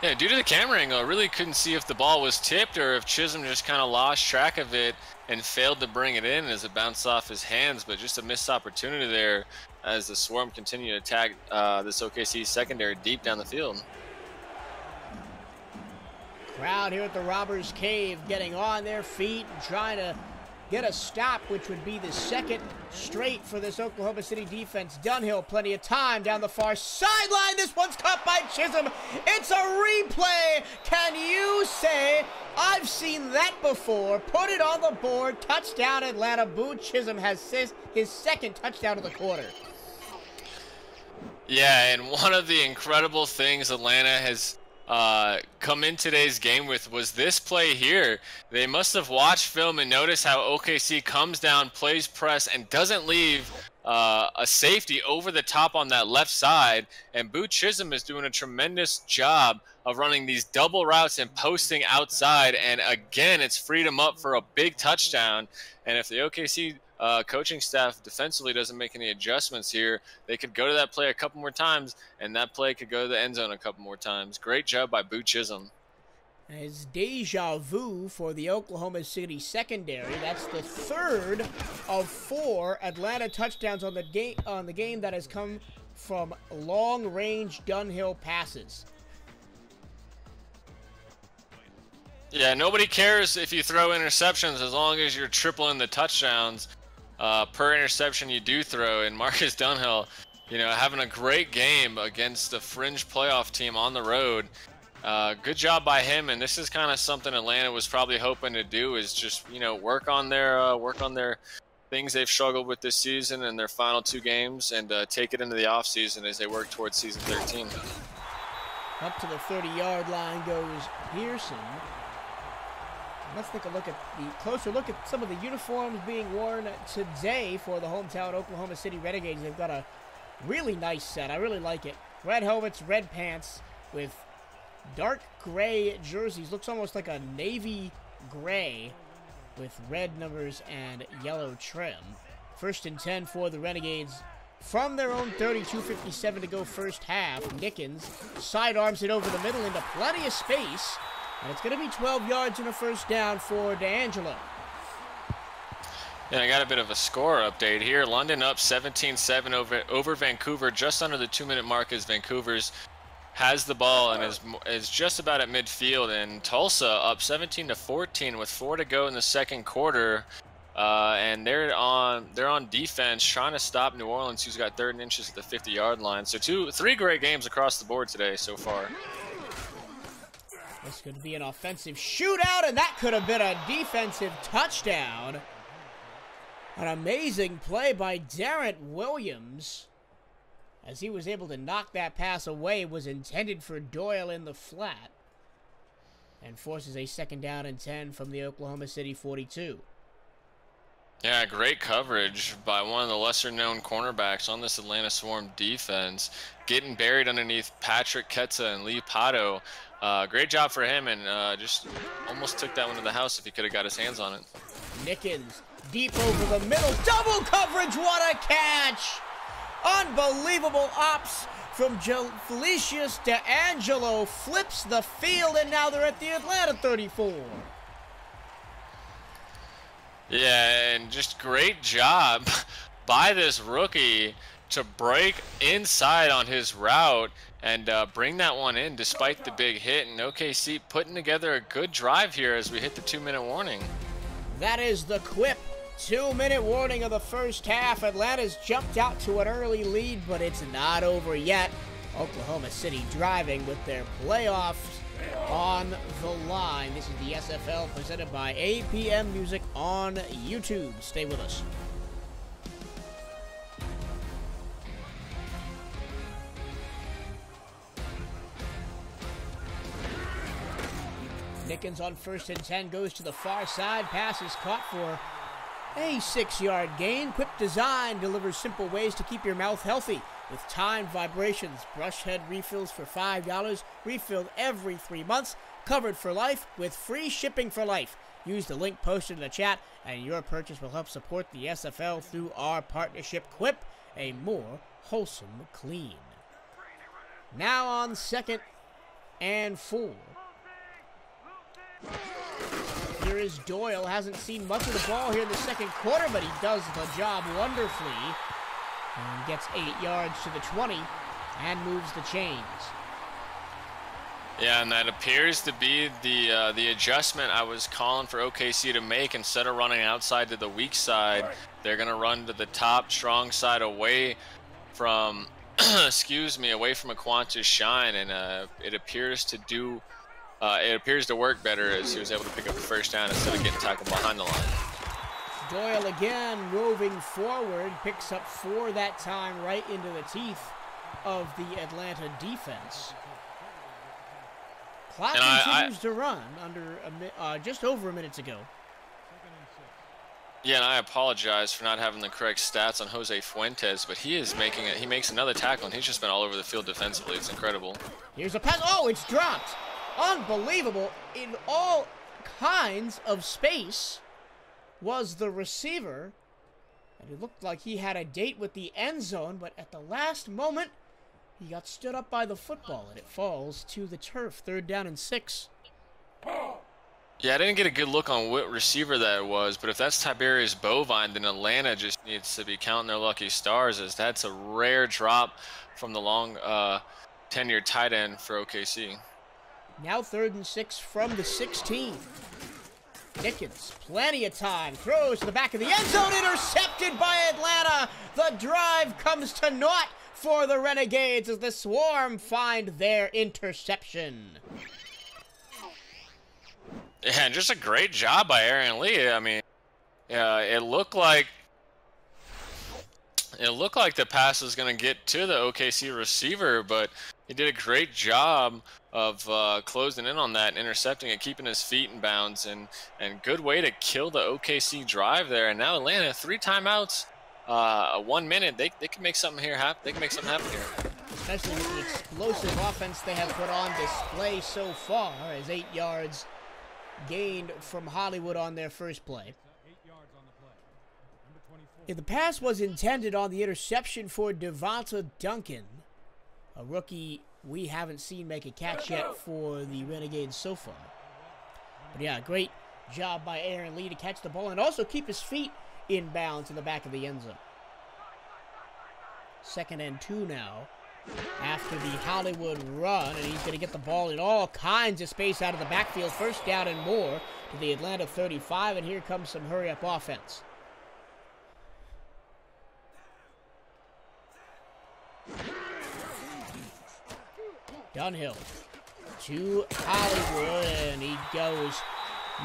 Yeah, due to the camera angle, I really couldn't see if the ball was tipped or if Chisholm just kind of lost track of it and failed to bring it in as it bounced off his hands. But just a missed opportunity there as the Swarm continued to attack this OKC secondary deep down the field. Crowd here at the Robbers Cave getting on their feet and trying to get a stop, which would be the second straight for this Oklahoma City defense. Dunhill, plenty of time down the far sideline. This one's caught by Chisholm. It's a replay. Can you say, I've seen that before? Put it on the board. Touchdown, Atlanta. Boo Chisholm has his second touchdown of the quarter. Yeah, and one of the incredible things Atlanta has come in today's game with was this play here. They must have watched film and noticed how OKC comes down, plays press, and doesn't leave a safety over the top on that left side. And Boo Chisholm is doing a tremendous job of running these double routes and posting outside. And again, it's freed him up for a big touchdown. And if the OKC coaching staff defensively doesn't make any adjustments here, they could go to that play a couple more times, and that play could go to the end zone a couple more times. Great job by Boo Chisholm. It's deja vu for the Oklahoma City secondary. That's the third of 4 Atlanta touchdowns on the game that has come from long-range Dunhill passes. Yeah, nobody cares if you throw interceptions as long as you're tripling the touchdowns per interception you do throw. And Marcus Dunhill, having a great game against a fringe playoff team on the road. Good job by him, and this is kind of something Atlanta was probably hoping to do, is just work on their things they've struggled with this season in their final 2 games, and take it into the offseason as they work towards season 13. Up to the 30-yard line goes Pearson. Let's take a closer look at some of the uniforms being worn today for the hometown Oklahoma City Renegades. They've got a really nice set. I really like it. Red helmets, red pants with dark gray jerseys. Looks almost like a navy gray with red numbers and yellow trim. 1st and 10 for the Renegades from their own 32-57 to go first half. Nickens sidearms it over the middle into plenty of space. And it's going to be 12 yards and a first down for D'Angelo. And I got a bit of a score update here. London up 17-7 over Vancouver, just under the 2-minute mark as Vancouver's has the ball and is just about at midfield. And Tulsa up 17-14 with 4 to go in the second quarter. And they're on defense trying to stop New Orleans, who's got 3rd and inches at the 50-yard line. So 3 great games across the board today so far. This could be an offensive shootout, and that could have been a defensive touchdown. An amazing play by Darrent Williams, as he was able to knock that pass away. Was intended for Doyle in the flat, and forces a 2nd down and 10 from the Oklahoma City 42. Yeah, great coverage by one of the lesser-known cornerbacks on this Atlanta Swarm defense, getting buried underneath Patrick Ketza and Lee Pato. Great job for him, and just almost took that one to the house if he could have got his hands on it. Nickens, deep over the middle, double coverage, what a catch! Unbelievable ops from Felicius D'Angelo, flips the field, and now they're at the Atlanta 34. Yeah, and just great job by this rookie to break inside on his route and bring that one in despite the big hit. And OKC putting together a good drive here as we hit the 2-minute warning. That is the Quip 2-minute warning of the first half. Atlanta's jumped out to an early lead, but it's not over yet. Oklahoma City driving with their playoffs on the line. This is the SFL presented by APM Music on YouTube. Stay with us. Dickens on 1st and 10 goes to the far side. Pass is caught for a 6-yard gain. Quip Design delivers simple ways to keep your mouth healthy with timed vibrations. Brush head refills for $5. Refilled every 3 months. Covered for life with free shipping for life. Use the link posted in the chat and your purchase will help support the SFL through our partnership. Quip, a more wholesome clean. Now on 2nd and 4. Here is Doyle. Hasn't seen much of the ball here in the 2nd quarter, but he does the job wonderfully. And gets 8 yards to the 20 and moves the chains. Yeah, and that appears to be the adjustment I was calling for OKC to make. Instead of running outside to the weak side, they're going to run to the top strong side away from, excuse me, away from Aquanta's shine, and it appears to work better as he was able to pick up the 1st down instead of getting tackled behind the line. Doyle again roving forward, picks up 4 that time right into the teeth of the Atlanta defense. Clock continues to run under just over a minute to go. Yeah, and I apologize for not having the correct stats on Jose Fuentes, but he makes another tackle, and he's just been all over the field defensively. It's incredible. Here's a pass. Oh, it's dropped. Unbelievable. In all kinds of space was the receiver, and it looked like he had a date with the end zone, but at the last moment, he got stood up by the football, and it falls to the turf. 3rd down and 6. Yeah, I didn't get a good look on what receiver that was, but if that's Tiberius Bovine, then Atlanta just needs to be counting their lucky stars, as that's a rare drop from the long tenured tight end for OKC. Now 3rd and 6 from the 16. Dickens, plenty of time, throws to the back of the end zone, intercepted by Atlanta. The drive comes to naught for the Renegades as the Swarm find their interception. Yeah, and just a great job by Aaron Lee. I mean, it looked like the pass was going to get to the OKC receiver, but he did a great job of closing in on that and intercepting it, keeping his feet in bounds, and good way to kill the OKC drive there. And now Atlanta, 3 timeouts, 1 minute. They can make something here happen. They can make something happen here. Especially with the explosive offense they have put on display so far, as 8 yards gained from Hollywood on their first play. Yeah, the pass was intended on the interception for Devonta Duncan, a rookie we haven't seen make a catch yet for the Renegades so far. But yeah, great job by Aaron Lee to catch the ball and also keep his feet in bounds in the back of the end zone. 2nd and 2 now after the Hollywood run, and he's going to get the ball in all kinds of space out of the backfield. 1st down and more to the Atlanta 35, and here comes some hurry-up offense. Dunhill to Hollywood, and he goes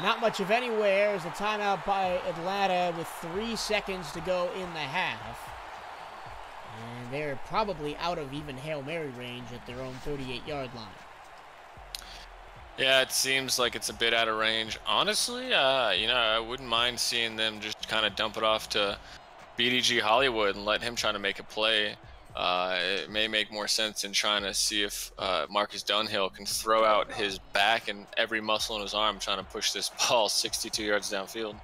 not much of anywhere as a timeout by Atlanta with 3 seconds to go in the half. And they're probably out of even Hail Mary range at their own 38-yard line. Yeah, it seems like it's a bit out of range. Honestly, I wouldn't mind seeing them just kind of dump it off to BDG Hollywood and let him try to make a play. It may make more sense in trying to see if Marcus Dunhill can throw out his back and every muscle in his arm trying to push this ball 62 yards downfield.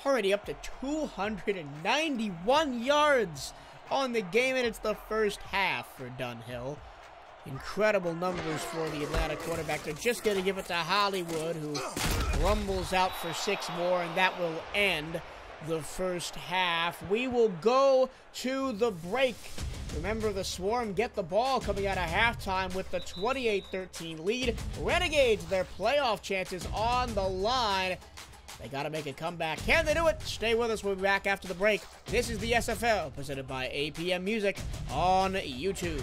Already up to 291 yards on the game, and it's the first half for Dunhill. Incredible numbers for the Atlanta quarterback. They're just going to give it to Hollywood, who rumbles out for 6 more, and that will end the first half. We will go to the break. Remember, the Swarm get the ball coming out of halftime with the 28-13 lead. Renegades, their playoff chances on the line. They got to make a comeback. Can they do it? Stay with us. We'll be back after the break. This is the SFL, presented by APM Music on YouTube.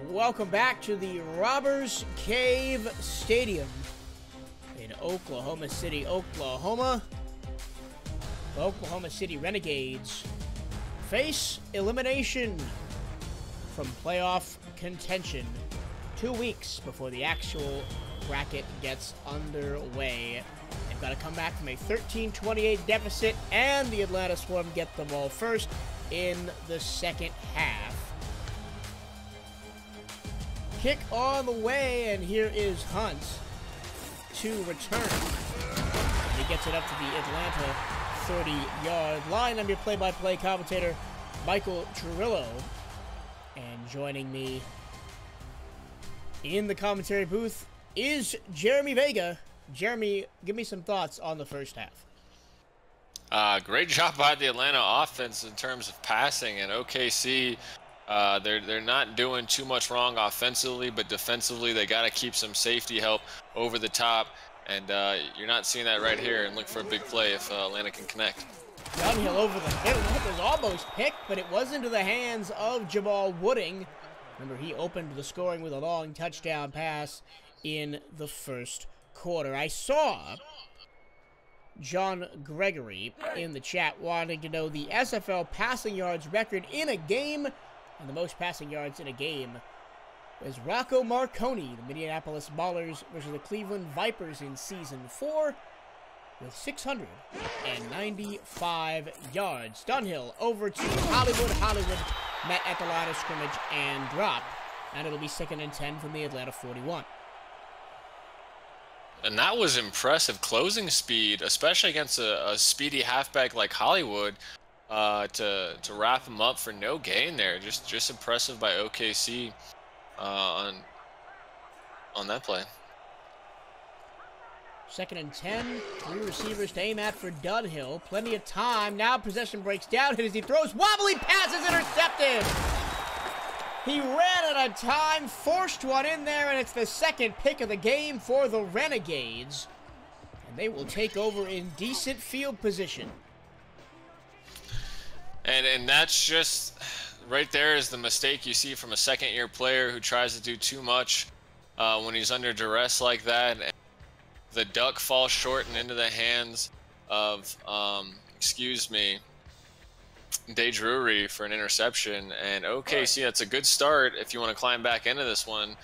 Welcome back to the Robbers Cave Stadium in Oklahoma City, Oklahoma. The Oklahoma City Renegades face elimination from playoff contention 2 weeks before the actual bracket gets underway. They've got to come back from a 13-28 deficit, and the Atlanta Swarm get the ball first in the second half. Kick on the way, and here is Hunt to return. He gets it up to the Atlanta 30-yard line. I'm your play-by-play commentator, Michael Trillo. And joining me in the commentary booth is Jeremy Vega. Jeremy, give me some thoughts on the first half. Great job by the Atlanta offense in terms of passing, and OKC, they're not doing too much wrong offensively, but defensively they got to keep some safety help over the top, and you're not seeing that right here. And look for a big play if Atlanta can connect. Dunhill over the middle. It was almost picked, but it was into the hands of Jamal Wooding. Remember, he opened the scoring with a long touchdown pass in the first quarter. I saw John Gregory in the chat wanting to know the SFL passing yards record in a game, and the most passing yards in a game was Rocco Marconi, the Minneapolis Ballers versus the Cleveland Vipers in Season 4, with 695 yards. Dunhill over to Hollywood. Hollywood met at the line of scrimmage and dropped, and it'll be 2nd and 10 from the Atlanta 41. And that was impressive closing speed, especially against a speedy halfback like Hollywood, to wrap him up for no gain there. Just impressive by OKC on that play. 2nd and 10. 3 receivers to aim at for Dunhill. Plenty of time. Now possession breaks down. As he throws, wobbly passes intercepted. He ran out of time, forced one in there, and it's the second pick of the game for the Renegades. And they will take over in decent field position. And that's just right there is the mistake you see from a second-year player who tries to do too much when he's under duress like that. And the duck falls short and into the hands of, Day Drury for an interception. And OKC, that's a good start if you want to climb back into this one.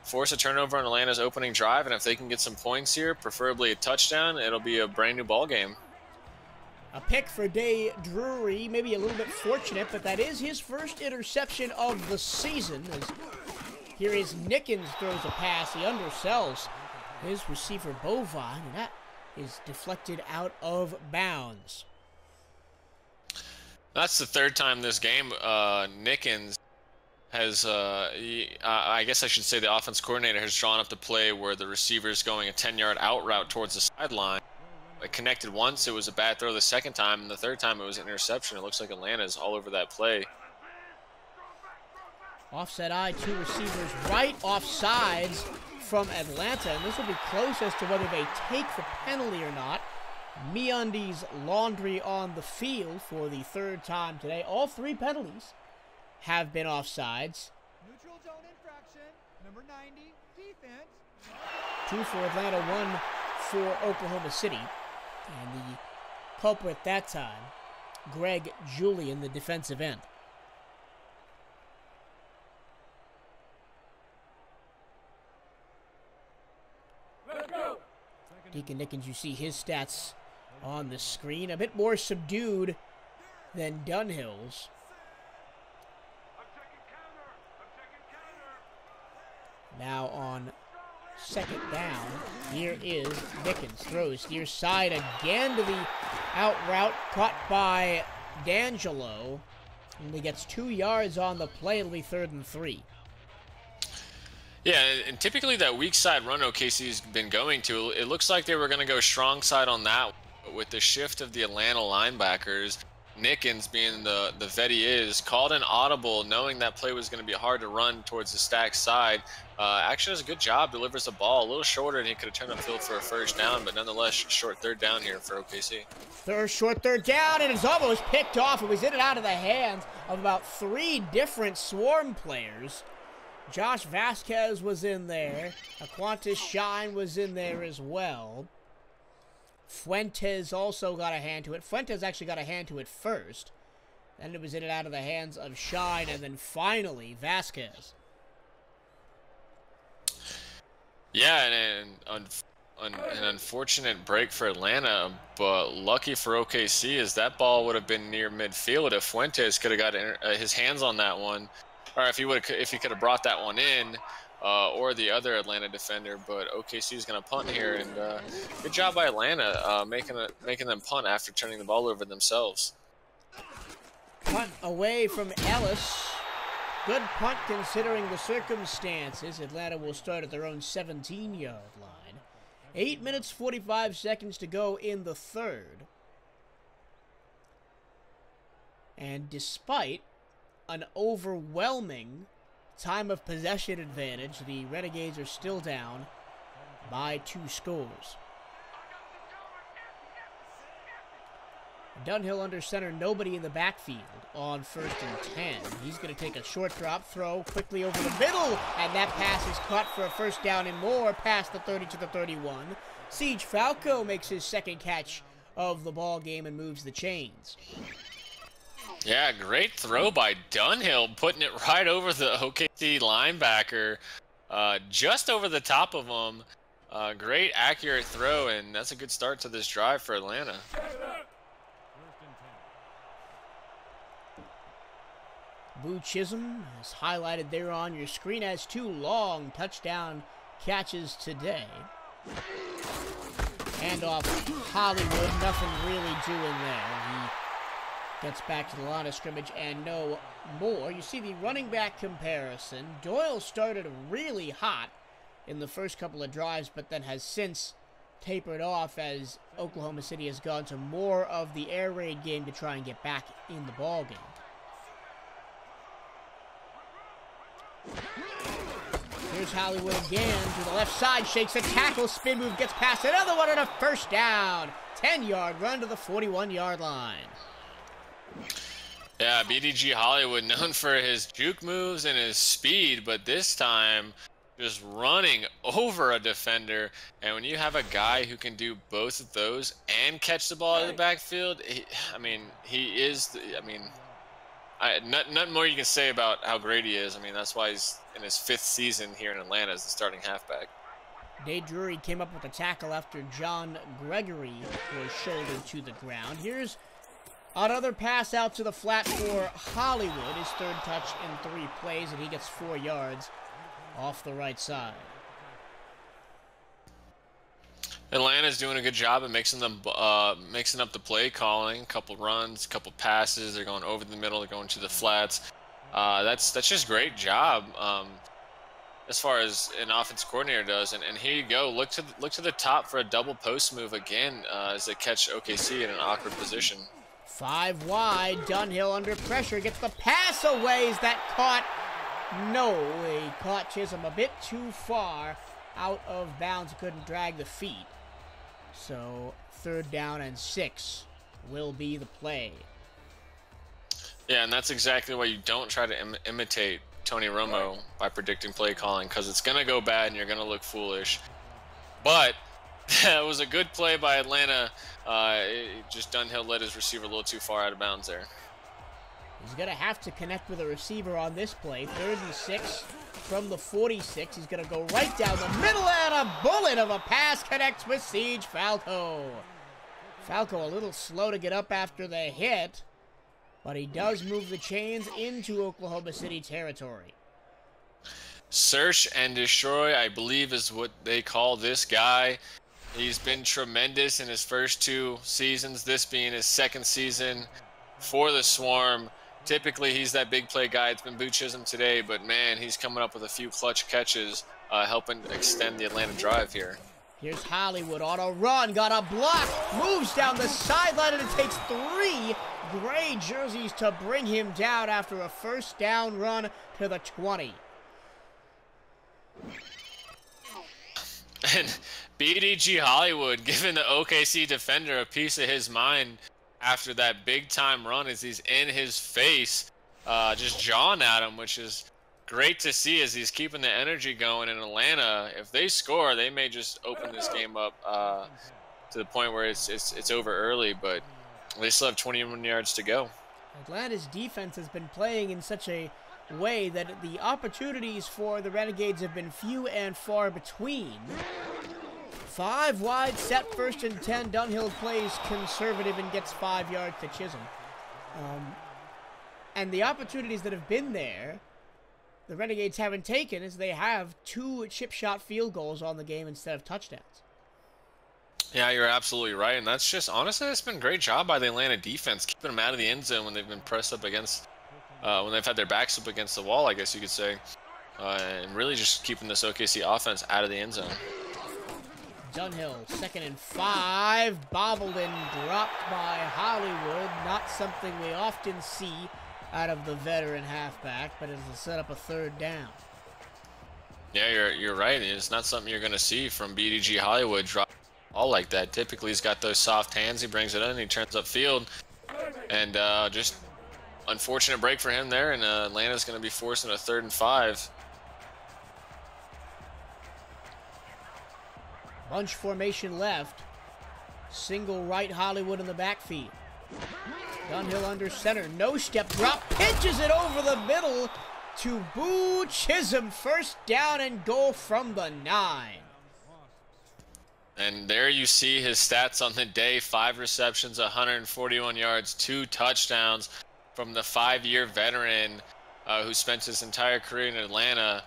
Force a turnover on Atlanta's opening drive, and if they can get some points here, preferably a touchdown, it'll be a brand new ball game. A pick for Day Drury, maybe a little bit fortunate, but that is his first interception of the season. As here is Nickens throws a pass. He undersells his receiver Bovine, and that is deflected out of bounds. That's the third time this game Nickens has, I guess I should say the offense coordinator has drawn up the play where the receiver's going a 10-yard out route towards the sideline. It connected once, it was a bad throw the second time, and the third time it was an interception. It looks like Atlanta's all over that play. Offset eye, 2 receivers right off sides from Atlanta, and this will be close as to whether they take the penalty or not. MeUndies laundry on the field for the 3rd time today. All 3 penalties have been offsides. Neutral zone infraction, number 90, defense. 2 for Atlanta, 1 for Oklahoma City. And the culprit that time, Greg Julian, the defensive end. Let's go. Deacon Nickens, you see his stats on the screen. A bit more subdued than Dunhill's. Now on 2nd down, here is Nickens. Throws near side again to the out route, caught by D'Angelo. Only gets 2 yards on the play. It'll be 3rd and 3. Yeah, and typically that weak side run OKC's been going to, it looks like they were going to go strong side on that. But with the shift of the Atlanta linebackers, Nickens, being the vet he is, called an audible knowing that play was going to be hard to run towards the stack side. Actually does a good job, delivers the ball a little shorter, and he could have turned upfield for a 1st down, but nonetheless, short 3rd down here for OKC. Short 3rd down, and it's almost picked off. It was in and out of the hands of about 3 different Swarm players. Josh Vasquez was in there. Aquantis Shine was in there as well. Fuentes also got a hand to it. Fuentes actually got a hand to it first. Then it was in and out of the hands of Shine, and then finally Vasquez. Yeah, and an unfortunate break for Atlanta, but lucky for OKC is that ball would have been near midfield if Fuentes could have got his hands on that one, or if he could have brought that one in, or the other Atlanta defender. But OKC is going to punt here, and good job by Atlanta making them punt after turning the ball over themselves. Punt away from Ellis. Good punt considering the circumstances. Atlanta will start at their own 17-yard line. 8 minutes, 45 seconds to go in the third. And despite an overwhelming time of possession advantage, the Renegades are still down by 2 scores. Dunhill under center, nobody in the backfield on 1st and 10. He's going to take a short drop throw quickly over the middle, and that pass is caught for a first down and more past the 30 to the 31. Siege Falco makes his second catch of the ball game and moves the chains. Yeah, great throw by Dunhill, putting it right over the OKC linebacker, just over the top of him. Great accurate throw, and that's a good start to this drive for Atlanta. Boo Chisholm is highlighted there on your screen, has 2 long touchdown catches today. And off Hollywood, nothing really doing there. He gets back to the line of scrimmage and no more. You see the running back comparison. Doyle started really hot in the first couple of drives, but then has since tapered off as Oklahoma City has gone to more of the air raid game to try and get back in the ball game. Here's Hollywood again to the left side, shakes a tackle, spin move, gets past another one, and a first down. 10-yard run to the 41-yard line. Yeah, BDG Hollywood, known for his juke moves and his speed, but this time just running over a defender. And when you have a guy who can do both of those and catch the ball out of the backfield, nothing more you can say about how great he is. I mean, that's why he's in his 5th season here in Atlanta as the starting halfback. Dave Drury came up with a tackle after John Gregory was shouldered to the ground. Here's another pass out to the flat for Hollywood, his 3rd touch in 3 plays, and he gets 4 yards off the right side. Atlanta's doing a good job of mixing up the play calling. A couple runs, a couple passes. They're going over the middle. They're going to the flats. That's just great job as far as an offense coordinator does. And here you go. Look to the top for a double post move again as they catch OKC in an awkward position. 5 wide. Dunhill under pressure gets the pass away. Is that caught? No, he caught Chisholm a bit too far out of bounds. Couldn't drag the feet. So 3rd down and 6 will be the play. Yeah, and that's exactly why you don't try to imitate Tony Romo by predicting play calling, because it's going to go bad and you're going to look foolish. But that was a good play by Atlanta. Just Dunhill led his receiver a little too far out of bounds there. He's going to have to connect with a receiver on this play. 3rd and 6 from the 46. He's going to go right down the middle, and a bullet of a pass connects with Siege Falco. Falco a little slow to get up after the hit, but he does move the chains into Oklahoma City territory. Search and destroy, I believe, is what they call this guy. He's been tremendous in his first 2 seasons, this being his 2nd season for the Swarm. Typically, he's that big play guy. It's been Boo Chisholm today, but man, he's coming up with a few clutch catches, helping extend the Atlanta drive here. Here's Hollywood on a run, got a block, moves down the sideline, and it takes 3 gray jerseys to bring him down after a first down run to the 20. And BDG Hollywood giving the OKC defender a piece of his mind after that big-time run as he's in his face, just jawing at him, which is great to see as he's keeping the energy going in Atlanta. If they score, they may just open this game up to the point where it's over early, but they still have 21 yards to go. Atlanta's defense has been playing in such a way that the opportunities for the Renegades have been few and far between. 5 wide set, 1st and 10. Dunhill plays conservative and gets 5 yards to Chisholm. And the opportunities that have been there, the Renegades haven't taken, as they have 2 chip shot field goals on the game instead of touchdowns. Yeah, you're absolutely right, and that's just, honestly, it's been a great job by the Atlanta defense, keeping them out of the end zone when they've been pressed up against, when they've had their backs up against the wall, I guess you could say, and really just keeping this OKC offense out of the end zone. Dunhill, 2nd and 5, bobbled and dropped by Hollywood. Not something we often see out of the veteran halfback, but it'll set up a 3rd down. Yeah, you're right. It's not something you're going to see from BDG Hollywood drop all like that. Typically, he's got those soft hands. He brings it in, he turns upfield, and just unfortunate break for him there. And Atlanta's going to be forcing a 3rd and 5. Bunch formation left. Single right Hollywood in the backfield. Dunhill under center. No step drop. Pitches it over the middle to Boo Chisholm. 1st down and goal from the 9. And there you see his stats on the day. 5 receptions, 141 yards, 2 touchdowns from the 5-year veteran who spent his entire career in Atlanta.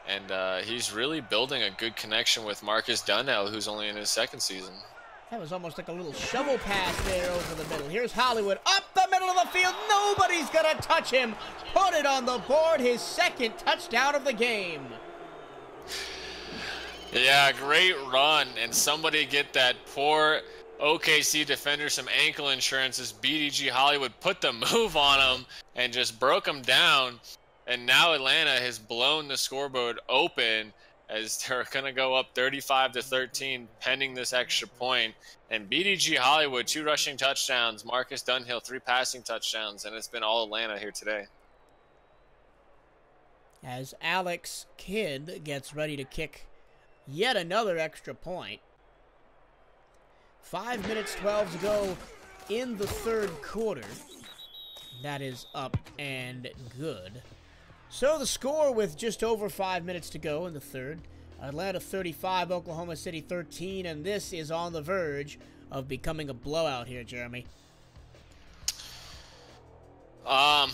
And he's really building a good connection with Marcus Dunhill, who's only in his 2nd season. That was almost like a little shovel pass there over the middle. Here's Hollywood up the middle of the field. Nobody's going to touch him. Put it on the board. His 2nd touchdown of the game. Yeah, great run. And somebody get that poor OKC defender some ankle insurance as BDG Hollywood put the move on him and just broke him down. And now Atlanta has blown the scoreboard open as they're going to go up 35-13 pending this extra point. And BDG Hollywood, 2 rushing touchdowns. Marcus Dunhill, 3 passing touchdowns. And it's been all Atlanta here today. As Alex Kidd gets ready to kick yet another extra point. 5 minutes 12 to go in the 3rd quarter. That is up and good. So the score with just over 5 minutes to go in the 3rd. Atlanta 35, Oklahoma City 13, and this is on the verge of becoming a blowout here, Jeremy. I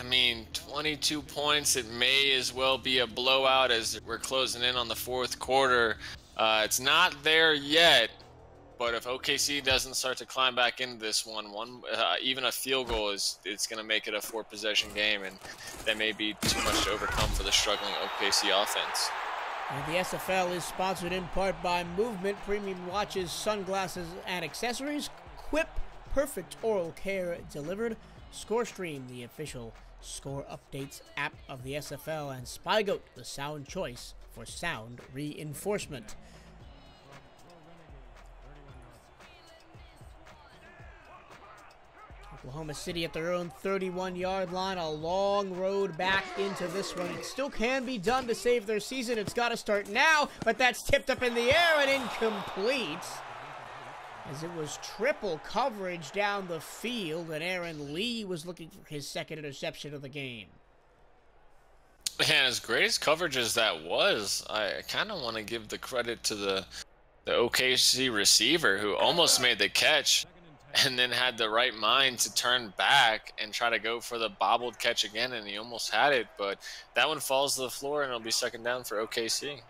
mean, 22 points, it may as well be a blowout as we're closing in on the 4th quarter. It's not there yet, but if OKC doesn't start to climb back into this one, even a field goal it's going to make it a 4-possession game, and that may be too much to overcome for the struggling OKC offense. And the SFL is sponsored in part by Movement Premium Watches, Sunglasses, and Accessories. Quip, perfect oral care delivered. ScoreStream, the official score updates app of the SFL, and Spygoat, the sound choice for sound reinforcement. Oklahoma City at their own 31-yard line, a long road back into this one. It still can be done to save their season. It's got to start now, but that's tipped up in the air and incomplete, as it was triple coverage down the field, and Aaron Lee was looking for his 2nd interception of the game. And as great as coverage as that was, I kind of want to give the credit to the OKC receiver who almost made the catch and then had the right mind to turn back and try to go for the bobbled catch again, and he almost had it, but that one falls to the floor, and it'll be 2nd down for OKC.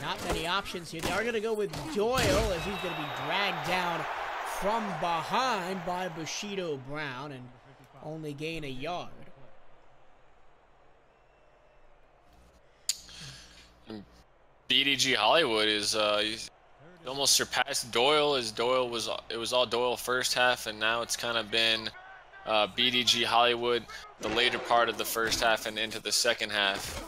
Not many options here. They are going to go with Doyle, as he's going to be dragged down from behind by Bushido Brown and only gain a yard. BDG Hollywood is almost surpassed Doyle, as it was all Doyle 1st half, and now it's kind of been BDG Hollywood the later part of the 1st half and into the 2nd half.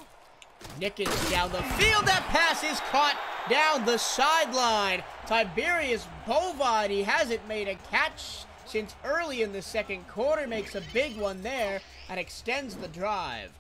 Nickens down the field. That pass is caught down the sideline. Tiberius Bovide, he hasn't made a catch since early in the second quarter, makes a big one there and extends the drive.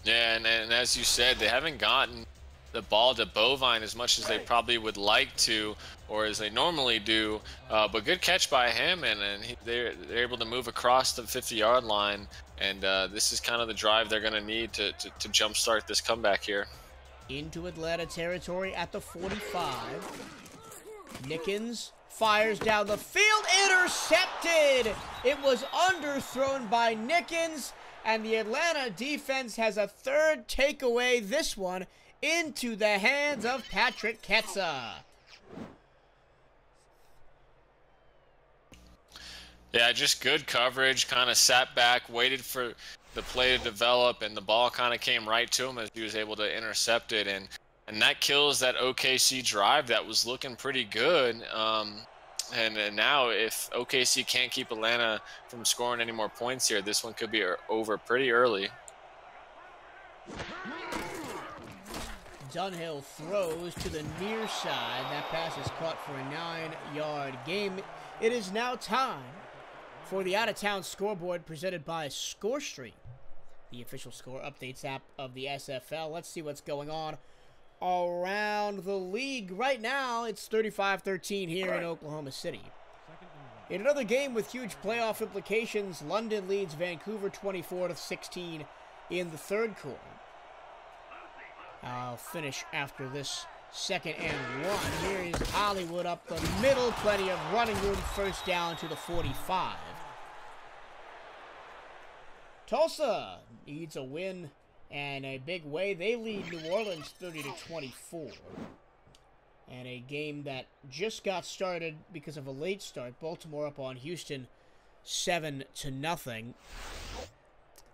Yeah, and as you said, they haven't gotten the ball to Bovine as much as they probably would like to, or as they normally do. But good catch by him, and they're able to move across the 50-yard line. And this is kind of the drive they're going to need to jumpstart this comeback here. Into Atlanta territory at the 45. Nickens fires down the field, intercepted! It was underthrown by Nickens, and the Atlanta defense has a third takeaway, this one into the hands of Patrick Ketza. Yeah, just good coverage, kind of sat back, waited for the play to develop, and the ball kind of came right to him as he was able to intercept it. And that kills that OKC drive that was looking pretty good. And now if OKC can't keep Atlanta from scoring any more points here, this one could be over pretty early. Dunhill throws to the near side. That pass is caught for a 9-yard gain. It is now time for the out-of-town scoreboard presented by ScoreStream, the official score updates app of the SFL. Let's see what's going on around the league. Right now, it's 35-13 here in Oklahoma City. In another game with huge playoff implications, London leads Vancouver 24-16 in the third quarter. I'll finish after this second and 1. Here is Hollywood up the middle. Plenty of running room. First down to the 45. Tulsa needs a win and a big way. They lead New Orleans 30-24. And a game that just got started because of a late start. Baltimore up on Houston 7-0.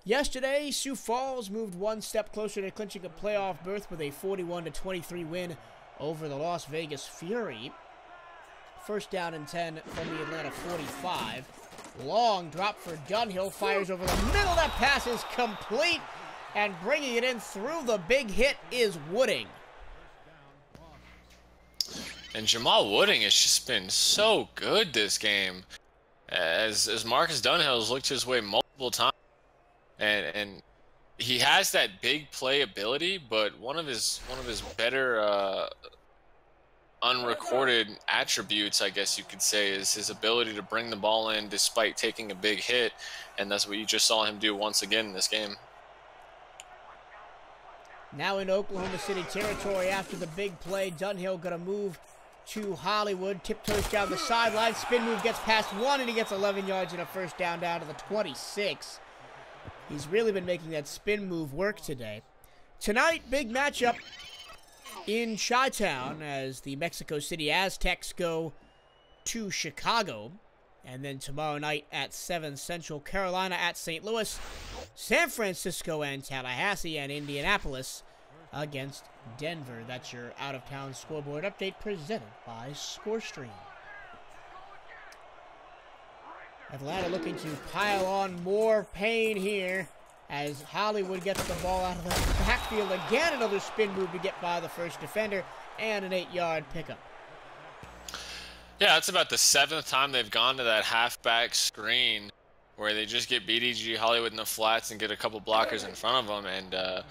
Yesterday, Sioux Falls moved one step closer to clinching a playoff berth with a 41-23 win over the Las Vegas Fury. First down and 10 from the Atlanta 45. Long drop for Dunhill, fires over the middle. That pass is complete, and bringing it in through the big hit is Wooding. And Jamal Wooding has just been so good this game, as Marcus Dunhill has looked his way multiple times. And he has that big play ability, but one of his better unrecorded attributes, I guess you could say, is his ability to bring the ball in despite taking a big hit, and that's what you just saw him do once again in this game. Now in Oklahoma City territory after the big play, Dunhill gonna move to Hollywood, tiptoes down the sideline, spin move gets past one, and he gets 11 yards and a first down to the 26. He's really been making that spin move work today. Tonight, big matchup in Chi-Town as the Mexico City Aztecs go to Chicago. And then tomorrow night at 7 Central, Carolina at St. Louis, San Francisco and Tallahassee, and Indianapolis against Denver. That's your out-of-town scoreboard update presented by ScoreStream. Atlanta looking to pile on more pain here as Hollywood gets the ball out of the backfield again. Another spin move to get by the first defender and an 8-yard pickup. Yeah, it's about the 7th time they've gone to that halfback screen where they just get BDG Hollywood in the flats and get a couple blockers in front of them. And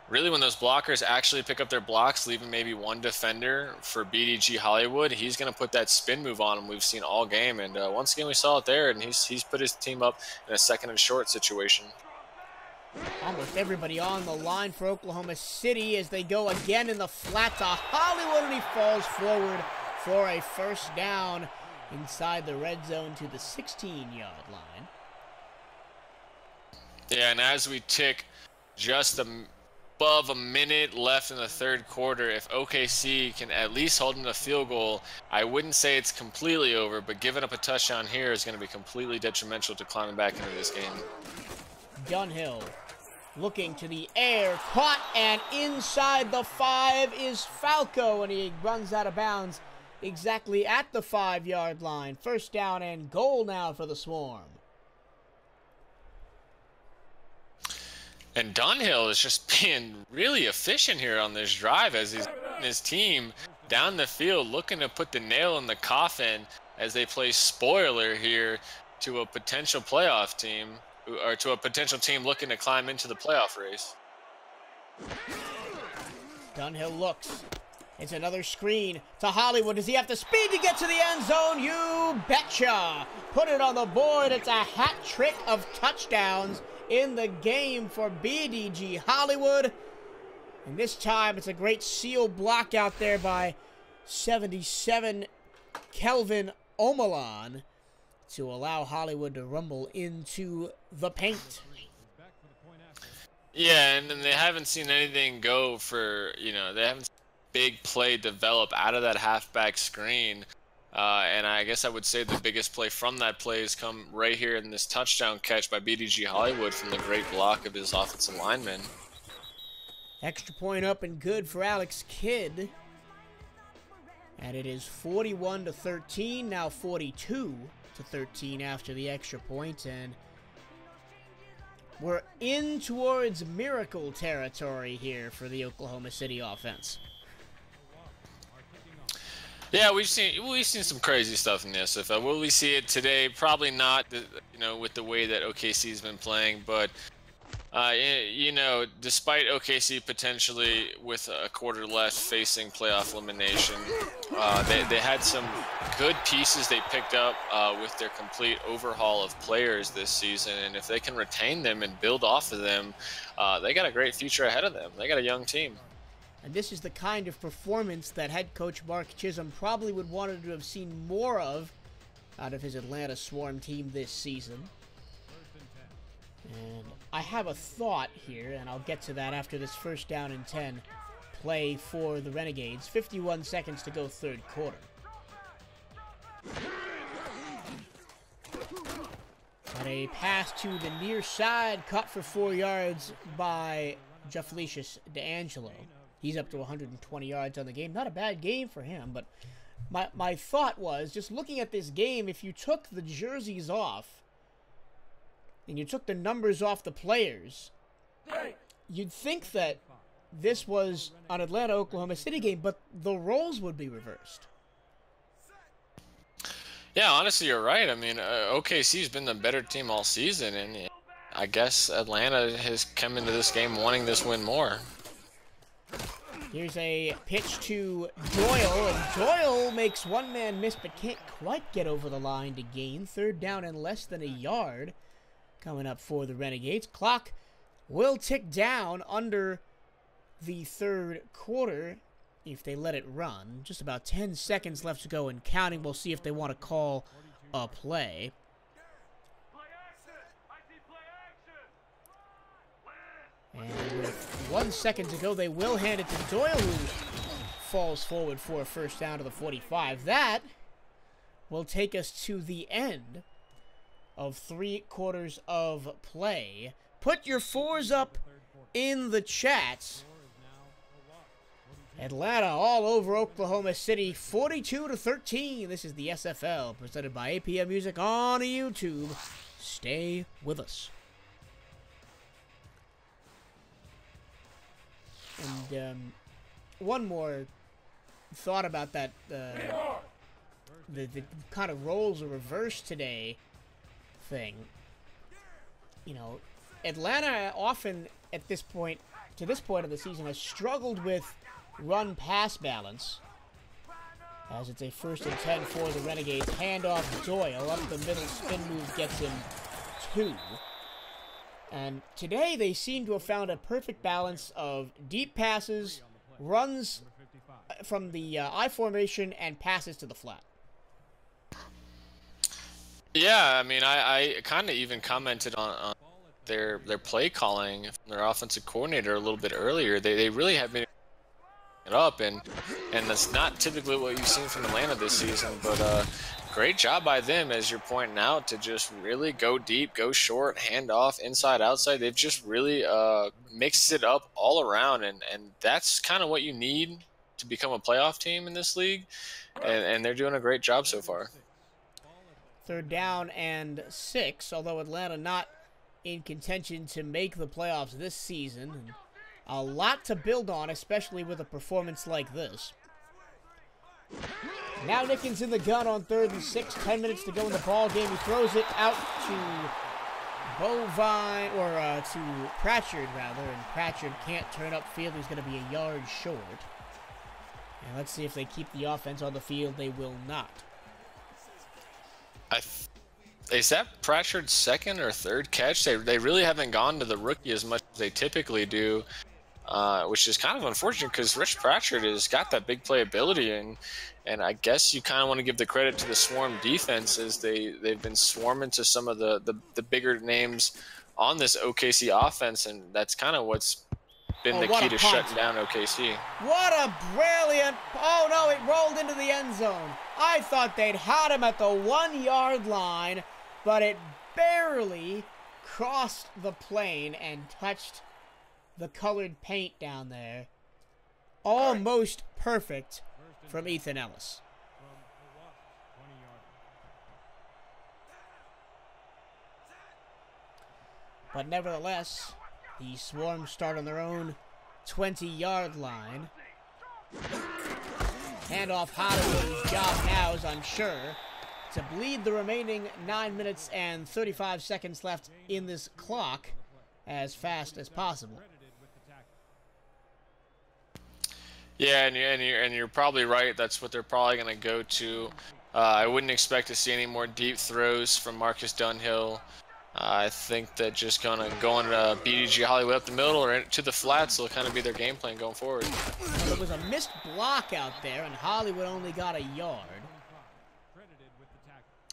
really, when those blockers actually pick up their blocks, leaving maybe one defender for BDG Hollywood, he's going to put that spin move on him we've seen all game. And once again, we saw it there, and he's put his team up in a 2nd and short situation. Almost everybody on the line for Oklahoma City as they go again in the flat to Hollywood, and he falls forward for a first down inside the red zone to the 16-yard line. Yeah, and as we tick just above a minute left in the third quarter, if OKC can at least hold them to a field goal, I wouldn't say it's completely over, but giving up a touchdown here is going to be completely detrimental to climbing back into this game. Dunhill looking to the air, caught, and inside the 5 is Falco, and he runs out of bounds exactly at the 5-yard line. First down and goal now for the Swarm. And Dunhill is just being really efficient here on this drive as his team down the field looking to put the nail in the coffin as they play spoiler here to a potential playoff team, or to a potential team looking to climb into the playoff race. Dunhill looks. It's another screen to Hollywood. Does he have the speed to get to the end zone? You betcha. Put it on the board. It's a hat trick of touchdowns in the game for BDG Hollywood. And this time, it's a great seal block out there by 77 Kelvin Omalon to allow Hollywood to rumble into the paint. Yeah, and then they haven't seen anything go for, they haven't seen a big play develop out of that halfback screen. And I guess I would say the biggest play from that play has come right here in this touchdown catch by BDG Hollywood from the great block of his offensive lineman. Extra point up and good for Alex Kidd. And it is 41-13, now 42-13 after the extra point, and we're in towards miracle territory here for the Oklahoma City offense. Yeah, we've seen some crazy stuff in the SFL. Will we see it today? Probably not, with the way that OKC's been playing, but despite OKC potentially with a quarter left facing playoff elimination, they had some good pieces they picked up with their complete overhaul of players this season, and if they can retain them and build off of them, they got a great future ahead of them. They got a young team. And this is the kind of performance that head coach Mark Chisholm probably would wanted to have seen more of out of his Atlanta Swarm team this season. And I have a thought here, and I'll get to that after this first down and 10 play for the Renegades. 51 seconds to go, third quarter. And a pass to the near side, cut for 4 yards by Jaffelicius D'Angelo. He's up to 120 yards on the game. Not a bad game for him, but my thought was, just looking at this game, if you took the jerseys off, and you took the numbers off the players, you'd think that this was an Atlanta-Oklahoma City game, but the roles would be reversed. Yeah, honestly, you're right. I mean, OKC's been the better team all season, and I guess Atlanta has come into this game wanting this win more. Here's a pitch to Doyle, and Doyle makes one man miss, but can't quite get over the line to gain. Third down and less than a yard coming up for the Renegades. Clock will tick down under the third quarter if they let it run. Just about 10 seconds left to go and counting. We'll see if they want to call a play. And with 1 second to go, they will hand it to Doyle, who falls forward for a first down to the 45. That will take us to the end of 3 quarters of play. Put your fours up in the chats. Atlanta all over Oklahoma City, 42-13. This is the SFL, presented by APM Music on YouTube. Stay with us. And one more thought about that, the kind of roles are reversed today thing. Atlanta often at this point, to this point of the season, has struggled with run-pass balance, as it's a 1st and 10 for the Renegades. Handoff Doyle, up the middle, spin move gets him 2. And today they seem to have found a perfect balance of deep passes, runs from the I formation, and passes to the flat. Yeah, I mean, I kind of even commented on their play calling from their offensive coordinator a little bit earlier. They really have been it up, and that's not typically what you've seen from Atlanta this season, but great job by them, as you're pointing out, to just really go deep, go short, hand off, inside, outside. They've just really mixed it up all around, and that's kind of what you need to become a playoff team in this league, and they're doing a great job so far. Third down and 6, although Atlanta not in contention to make the playoffs this season. And a lot to build on, especially with a performance like this. Now Nickens in the gun on 3rd and 6. 10 minutes to go in the ball game. He throws it out to Bovine, or to Pratchard, rather. And Pratchard can't turn upfield. He's going to be a yard short. And let's see if they keep the offense on the field. They will not. Is that Pratchard's 2nd or 3rd catch? They really haven't gone to the rookie as much as they typically do, which is kind of unfortunate because Rich Pratchard has got that big playability, and I guess you kind of want to give the credit to the Swarm defense as they've been swarming to some of the bigger names on this OKC offense, and that's kind of what's been the key to shutting down OKC. What a brilliant... Oh, no, it rolled into the end zone. I thought they'd had him at the 1-yard line, but it barely crossed the plane and touched the colored paint down there. Almost perfect from Ethan Ellis. But nevertheless, the Swarm start on their own 20-yard line. Handoff Hollywood, whose job now is, I'm sure, to bleed the remaining 9 minutes and 35 seconds left in this clock as fast as possible. Yeah, and you're probably right. That's what they're probably going to go to. I wouldn't expect to see any more deep throws from Marcus Dunhill. I think that just going to BDG Hollywood up the middle or to the flats will kind of be their game plan going forward. Well, there was a missed block out there, and Hollywood only got a yard.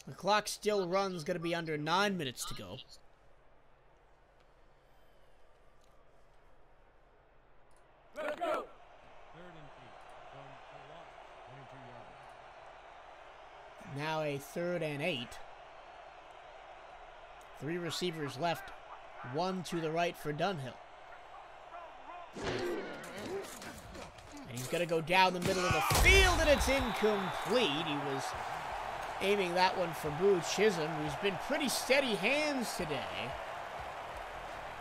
The clock still runs, going to be under 9 minutes to go. Let's go. Now a 3rd and 8. 3 receivers left, 1 to the right for Dunhill. And he's going to go down the middle of the field, and it's incomplete. He was aiming that one for Boo Chisholm, who's been pretty steady hands today.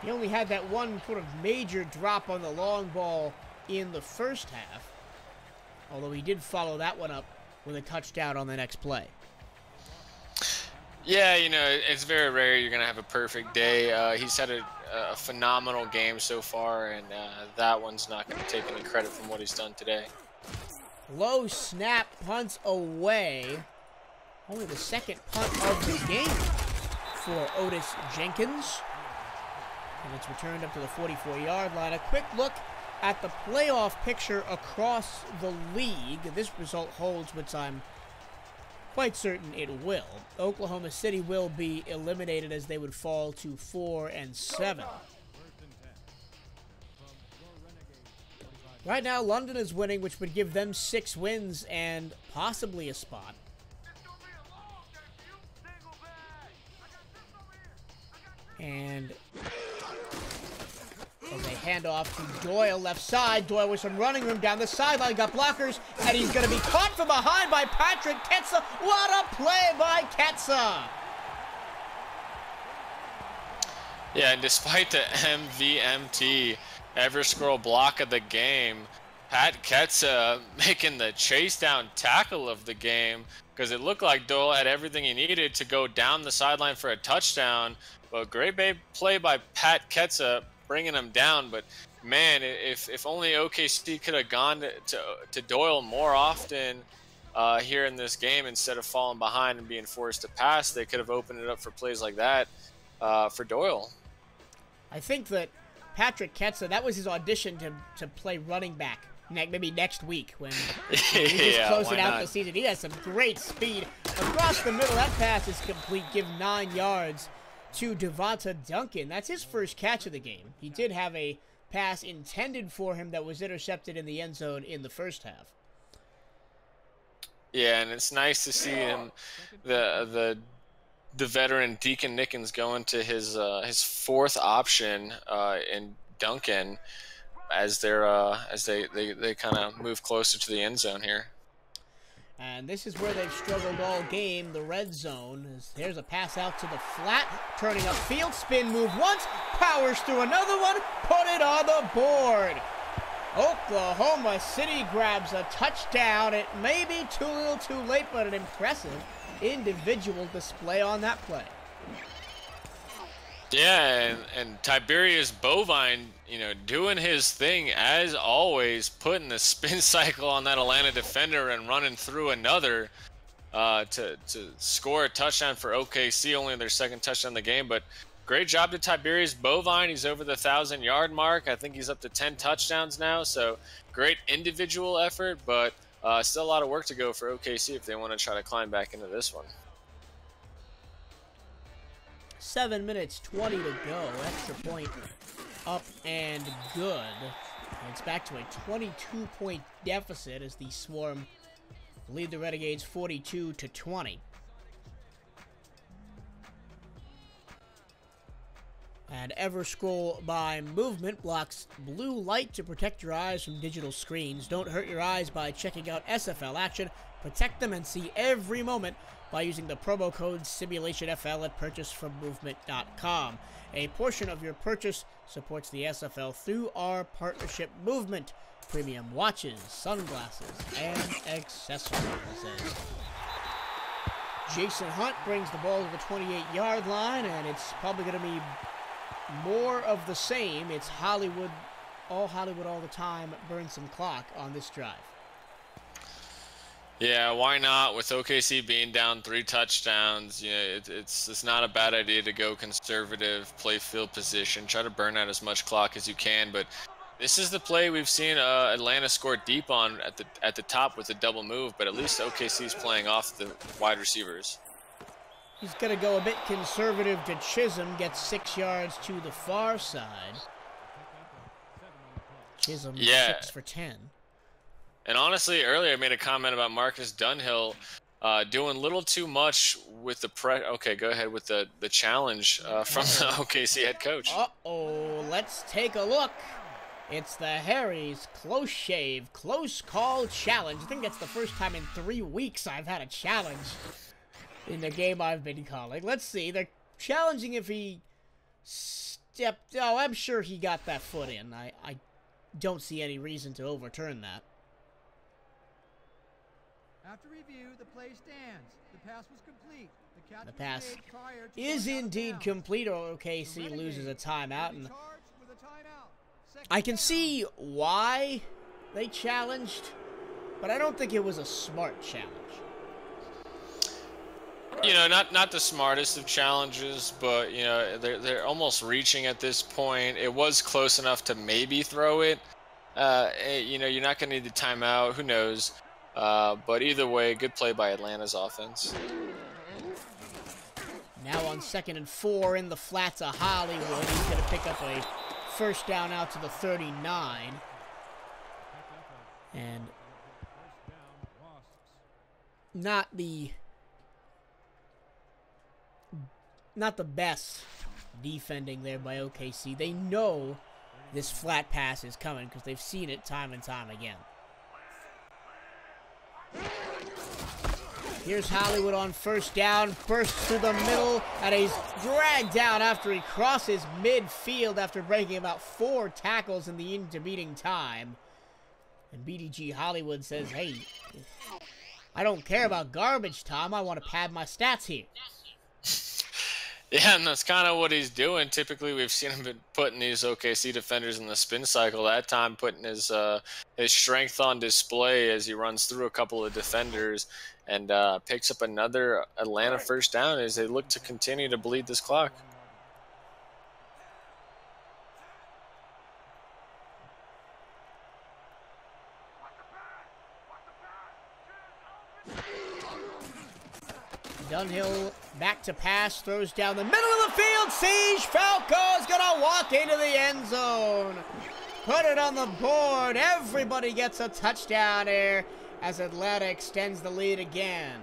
He only had that one sort of major drop on the long ball in the first half, although he did follow that one up with a touchdown on the next play. Yeah, you know, it's very rare you're going to have a perfect day. He's had a phenomenal game so far, and that one's not going to take any credit from what he's done today. Low snap, punts away. Only the 2nd punt of the game for Otis Jenkins. And it's returned up to the 44-yard line. A quick look at the playoff picture across the league. This result holds, which I'm quite certain it will. Oklahoma City will be eliminated as they would fall to 4 and 7. Right now, London is winning, which would give them 6 wins and possibly a spot. And as they hand off to Doyle, left side. Doyle with some running room down the sideline, got blockers, and he's going to be caught from behind by Patrick Ketsa. What a play by Ketsa! Yeah, and despite the MVMT ever-scroll block of the game, Pat Ketsa making the chase down tackle of the game, because it looked like Doyle had everything he needed to go down the sideline for a touchdown. But great play by Pat Ketsa, bringing him down. But man, if only OKC could have gone to Doyle more often here in this game instead of falling behind and being forced to pass, they could have opened it up for plays like that for Doyle. I think that Patrick Ketsa, that was his audition to play running back maybe next week when he's just closing out the season. He has some great speed across the middle. That pass is complete. Give 9 yards to Devonta Duncan. That's his first catch of the game. He did have a pass intended for him that was intercepted in the end zone in the first half. Yeah, and it's nice to see him, the veteran Deacon Nickens going to his 4th option in Duncan as they kind of move closer to the end zone here. And this is where they've struggled all game, the red zone. There's a pass out to the flat, turning up field, spin move once, powers through another one, put it on the board. Oklahoma City grabs a touchdown. It may be too little too late, but an impressive individual display on that play. Yeah, and Tiberius Bovine, you know, doing his thing as always, putting the spin cycle on that Atlanta defender and running through another to score a touchdown for OKC, only their second touchdown of the game. But great job to Tiberius Bovine. He's over the 1,000-yard mark. I think he's up to 10 touchdowns now. So great individual effort, but still a lot of work to go for OKC if they want to try to climb back into this one. 7 minutes, 20 to go. Extra point up and good. And it's back to a 22-point deficit as the Swarm lead the Renegades 42-20. And ever scroll by movement blocks blue light to protect your eyes from digital screens. Don't hurt your eyes by checking out SFL action. Protect them and see every moment by using the promo code SimulationFL at purchasefrommovement.com. A portion of your purchase supports the SFL through our partnership movement. Premium watches, sunglasses, and accessories. Jason Hunt brings the ball to the 28-yard line, and it's probably going to be more of the same. It's Hollywood all the time, burn some clock on this drive. Yeah, why not? With OKC being down 3 touchdowns, you know, it's not a bad idea to go conservative, play field position, try to burn out as much clock as you can. But this is the play we've seen Atlanta score deep on at the top with a double move. But at least OKC is playing off the wide receivers. He's going to go a bit conservative to Chisholm, gets 6 yards to the far side. Chisholm, 6 for 10. And honestly, earlier I made a comment about Marcus Dunhill doing a little too much with the Okay, go ahead with the challenge from the OKC head coach. Uh-oh, let's take a look. It's the Harry's close shave, close call challenge. I think that's the first time in 3 weeks I've had a challenge in the game I've been calling. Let's see. They're challenging if he stepped... Oh, I'm sure he got that foot in. I don't see any reason to overturn that. After review, the play stands. The pass was complete. The pass is indeed complete, or OKC loses a timeout. And I can see why they challenged, but I don't think it was a smart challenge. You know, not the smartest of challenges, but you know they're almost reaching at this point. It was close enough to maybe throw it. You know, you're not going to need the timeout. Who knows? But either way, good play by Atlanta's offense. Now on 2nd and 4 in the flats of Hollywood, he's going to pick up a first down out to the 39. And not the best defending there by OKC. They know this flat pass is coming because they've seen it time and time again. Here's Hollywood on first down, bursts through the middle, and he's dragged down after he crosses midfield after breaking about 4 tackles in the intervening time. And BDG Hollywood says, hey, I don't care about garbage time, I want to pad my stats here. Yeah, and that's kind of what he's doing. Typically, we've seen him putting these OKC defenders in the spin cycle. That time, putting his strength on display as he runs through a couple of defenders and picks up another Atlanta first down as they look to continue to bleed this clock. Dunhill back to pass, throws down the middle of the field. Siege Falco is going to walk into the end zone. Put it on the board. Everybody gets a touchdown here as Atlanta extends the lead again.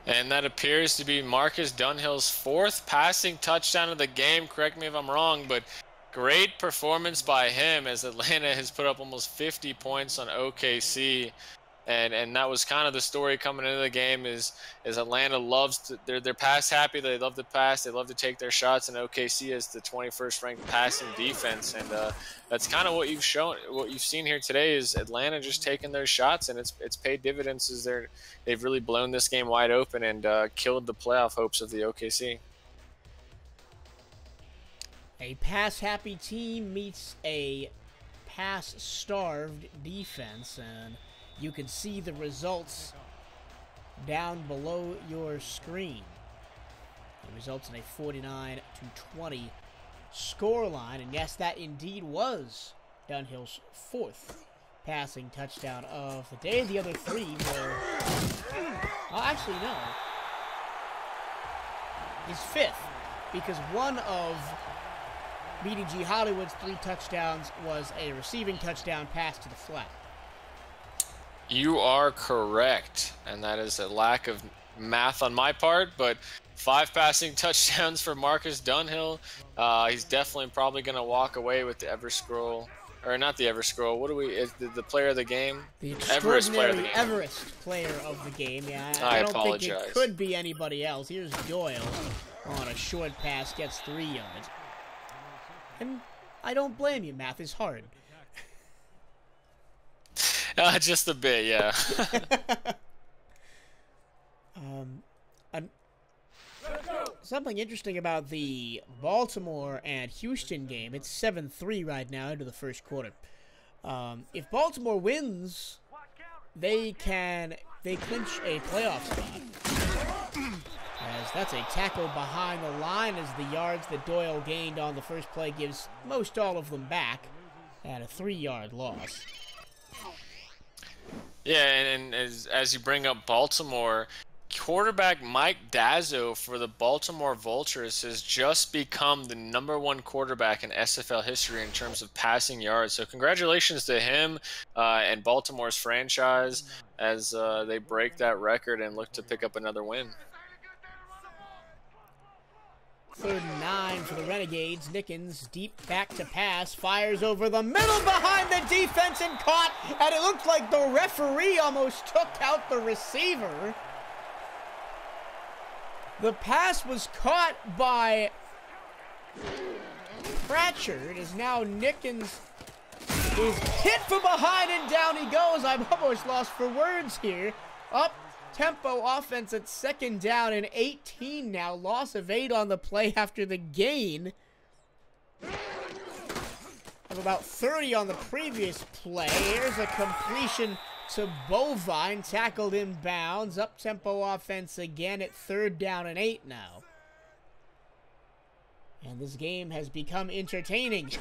And that appears to be Marcus Dunhill's 4th passing touchdown of the game. Correct me if I'm wrong, but great performance by him as Atlanta has put up almost 50 points on OKC. And that was kind of the story coming into the game is Atlanta loves to, they're pass happy. They love to pass. They love to take their shots. And OKC is the 21st ranked passing defense. And that's kind of what you've seen here today is Atlanta just taking their shots, and it's paid dividends as they've really blown this game wide open and killed the playoff hopes of the OKC. A pass-happy team meets a pass-starved defense, and you can see the results down below your screen. It results in a 49-20 scoreline, and yes, that indeed was Dunhill's 4th passing touchdown of the day. The other 3 were... actually, no. His 5th, because one of BDG Hollywood's 3 touchdowns was a receiving touchdown pass to the flat. You are correct, and that is a lack of math on my part, but 5 passing touchdowns for Marcus Dunhill. He's definitely probably going to walk away with the Everscroll, or not the Everscroll. What do we? Is the player of the game? The extraordinary Everest player of the game. Yeah, I don't think it could be anybody else. Here's Doyle on a short pass, gets 3 yards. And I don't blame you. Math is hard. Just a bit, yeah. Something interesting about the Baltimore and Houston game. It's 7-3 right now into the first quarter. If Baltimore wins, they clinch a playoff spot. As that's a tackle behind the line, as the yards that Doyle gained on the first play gives most all of them back, and a 3-yard loss. Yeah, and as you bring up Baltimore, quarterback Mike Dazzo for the Baltimore Vultures has just become the #1 quarterback in SFL history in terms of passing yards. So congratulations to him and Baltimore's franchise as they break that record and look to pick up another win. 3rd and 9 for the Renegades. Nickens deep back to pass, fires over the middle behind the defense and caught, and it looked like the referee almost took out the receiver. The pass was caught by Pratchard, as now Nickens is hit from behind and down he goes. I'm almost lost for words here. Up tempo offense at 2nd down and 18 now. Loss of 8 on the play after the gain of about 30 on the previous play. Here's a completion to Bovine, tackled in bounds. Up tempo offense again at 3rd down and 8 now. And this game has become entertaining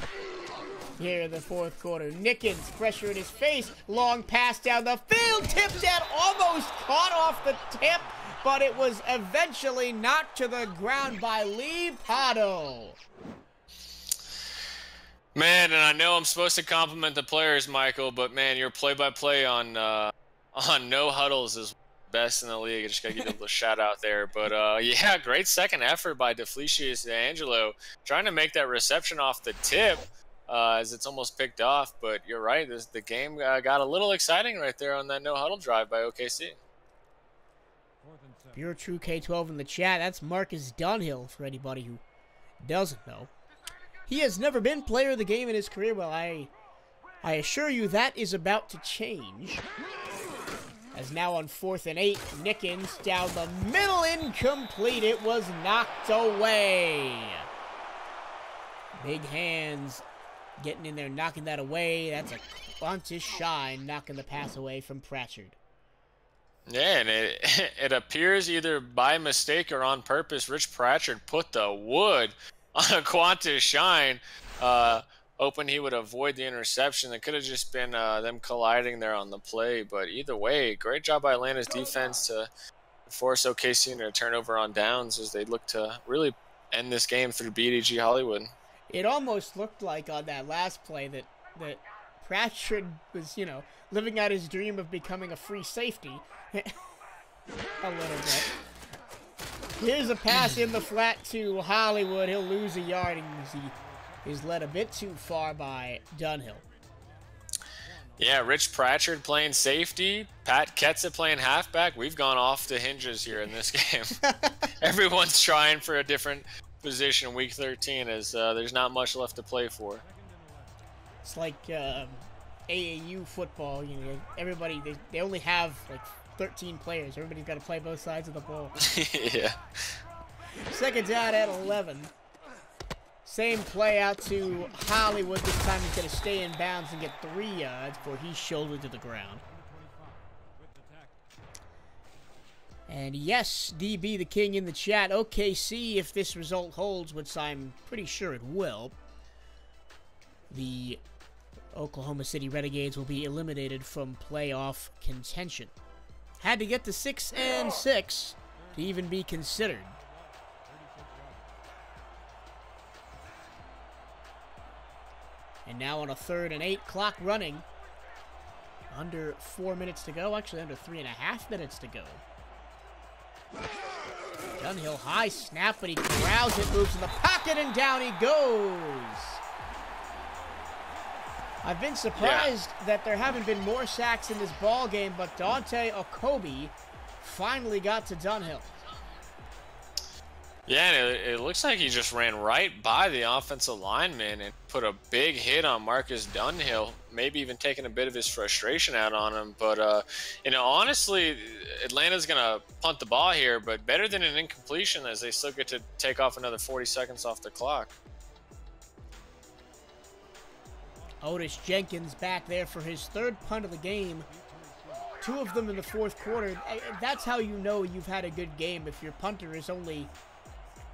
here in the 4th quarter. Nickens, pressure in his face, long pass down the field, tipped out, almost caught off the tip, but it was eventually knocked to the ground by Lee Potto. Man, and I know I'm supposed to compliment the players, Michael, but man, your play-by-play on no huddles is best in the league. I just gotta give you a little shout out there. But yeah, great second effort by DeFelicis Angelo, trying to make that reception off the tip. As it's almost picked off, but you're right. The game got a little exciting right there on that no-huddle drive by OKC. Pure True K12 in the chat. That's Marcus Dunhill, for anybody who doesn't know. He has never been player of the game in his career. Well, I assure you that is about to change. As now on 4th and 8, Nickens down the middle, incomplete. It was knocked away. Big hands getting in there, knocking that away. That's a Qantas Shine knocking the pass away from Pratchard. Yeah, and it appears either by mistake or on purpose, Rich Pratchard put the wood on a Qantas Shine, hoping he would avoid the interception. It could have just been them colliding there on the play. But either way, great job by Atlanta's defense to force OKC into a turnover on downs as they look to really end this game through BDG Hollywood. It almost looked like on that last play that Pratchard was, living out his dream of becoming a free safety. A little bit. Here's a pass in the flat to Hollywood. He'll lose a yard, and he is led a bit too far by Dunhill. Yeah, Rich Pratchard playing safety, Pat Ketsa playing halfback. We've gone off the hinges here in this game. Everyone's trying for a different position in Week 13 as there's not much left to play for. It's like AAU football. You know, everybody they only have like 13 players. Everybody's got to play both sides of the ball. Yeah. Second down at 11. Same play out to Hollywood. This time he's going to stay in bounds and get 3 yards before he's shouldered to the ground. And yes, DB the King in the chat. OKC, if this result holds, which I'm pretty sure it will, the Oklahoma City Renegades will be eliminated from playoff contention. Had to get to 6-6 to even be considered. And now on a 3rd and 8, clock running. Under 4 minutes to go. Actually, under 3.5 minutes to go. Dunhill high snap, but he growls it, moves in the pocket, and down he goes. I've been surprised that there haven't been more sacks in this ball game, but Dante Okobi finally got to Dunhill. Yeah, and it looks like he just ran right by the offensive lineman and put a big hit on Marcus Dunhill, maybe even taking a bit of his frustration out on him. But, you know, honestly, Atlanta's going to punt the ball here, but better than an incompletion as they still get to take off another 40 seconds off the clock. Otis Jenkins back there for his 3rd punt of the game. 2 of them in the 4th quarter. That's how you know you've had a good game, if your punter is only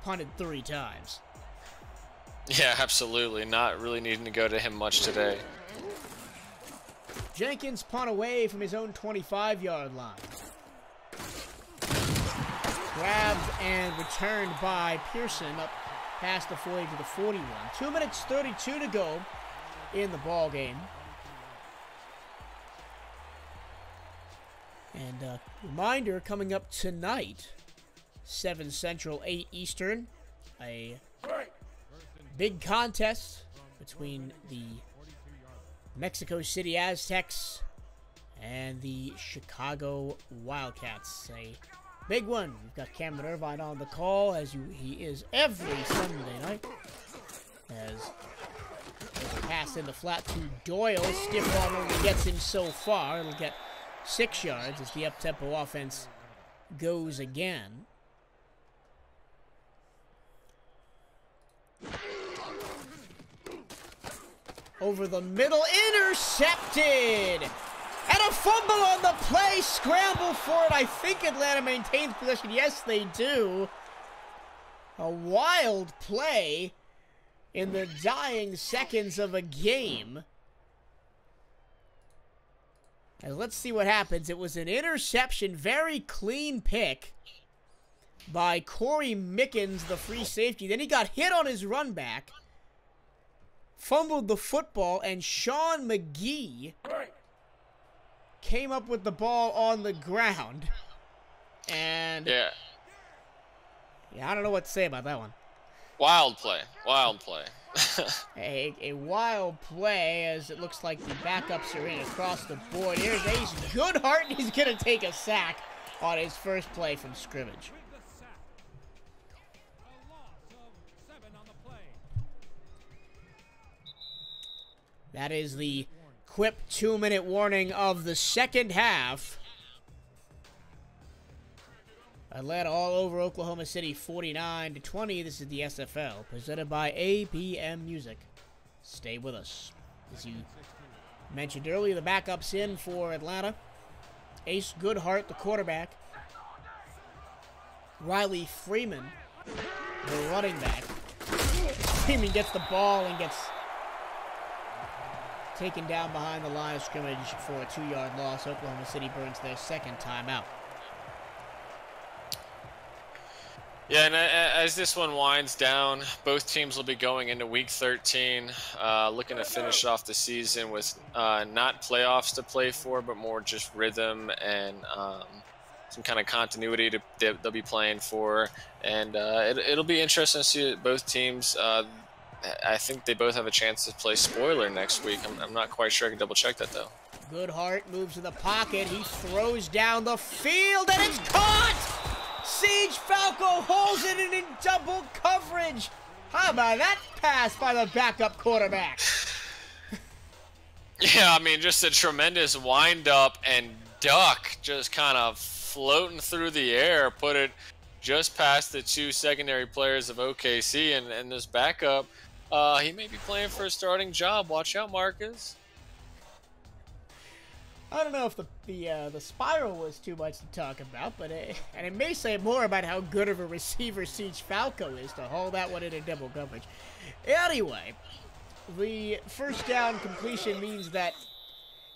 punted 3 times. Yeah, absolutely. Not really needing to go to him much today. Jenkins punt away from his own 25-yard line. Grabbed and returned by Pearson up past the 40 to the 41. 2 minutes 32 to go in the ball game. And reminder, coming up tonight, 7 Central, 8 Eastern, a big contest between the Mexico City Aztecs and the Chicago Wildcats. A big one. We've got Cameron Irvine on the call, as he is every Sunday night. As there's a pass in the flat to Doyle. Stiff ball only gets him so far. It'll get 6 yards as the up-tempo offense goes again. Over the middle, intercepted! And a fumble on the play, scramble for it. I think Atlanta maintains possession. Yes, they do. A wild play in the dying seconds of a game. And let's see what happens. It was an interception, very clean pick by Corey Mickens, the free safety. Then he got hit on his run back, fumbled the football, and Sean McGee came up with the ball on the ground. And yeah, I don't know what to say about that one. Wild play. Wild play. a wild play, as it looks like the backups are in across the board. Here's Ace Goodhart. He's going to take a sack on his first play from scrimmage. That is the Quip 2-minute warning of the second half. Atlanta all over Oklahoma City, 49-20. This is the SFL, presented by APM Music. Stay with us. As you mentioned earlier, the backup's in for Atlanta. Ace Goodhart, the quarterback. Riley Freeman, the running back. Freeman gets the ball and gets taken down behind the line of scrimmage for a 2-yard loss. Oklahoma City burns their second timeout. Yeah, and as this one winds down, both teams will be going into Week 13, looking to finish off the season with not playoffs to play for, but more just rhythm and some kind of continuity they'll be playing for. And it'll be interesting to see both teams. I think they both have a chance to play spoiler next week. I'm not quite sure. I can double check that, though. Goodhart moves in the pocket. He throws down the field, and it's caught! Siege Falco holds it in double coverage. How about that pass by the backup quarterback? Yeah, I mean, just a tremendous wind-up and duck, just kind of floating through the air, put it just past the two secondary players of OKC, and this backup, he may be playing for a starting job. Watch out, Marcus. I don't know if the spiral was too much to talk about, but and it may say more about how good of a receiver Siege Falco is to hold that one in double coverage. Anyway, the first down completion means that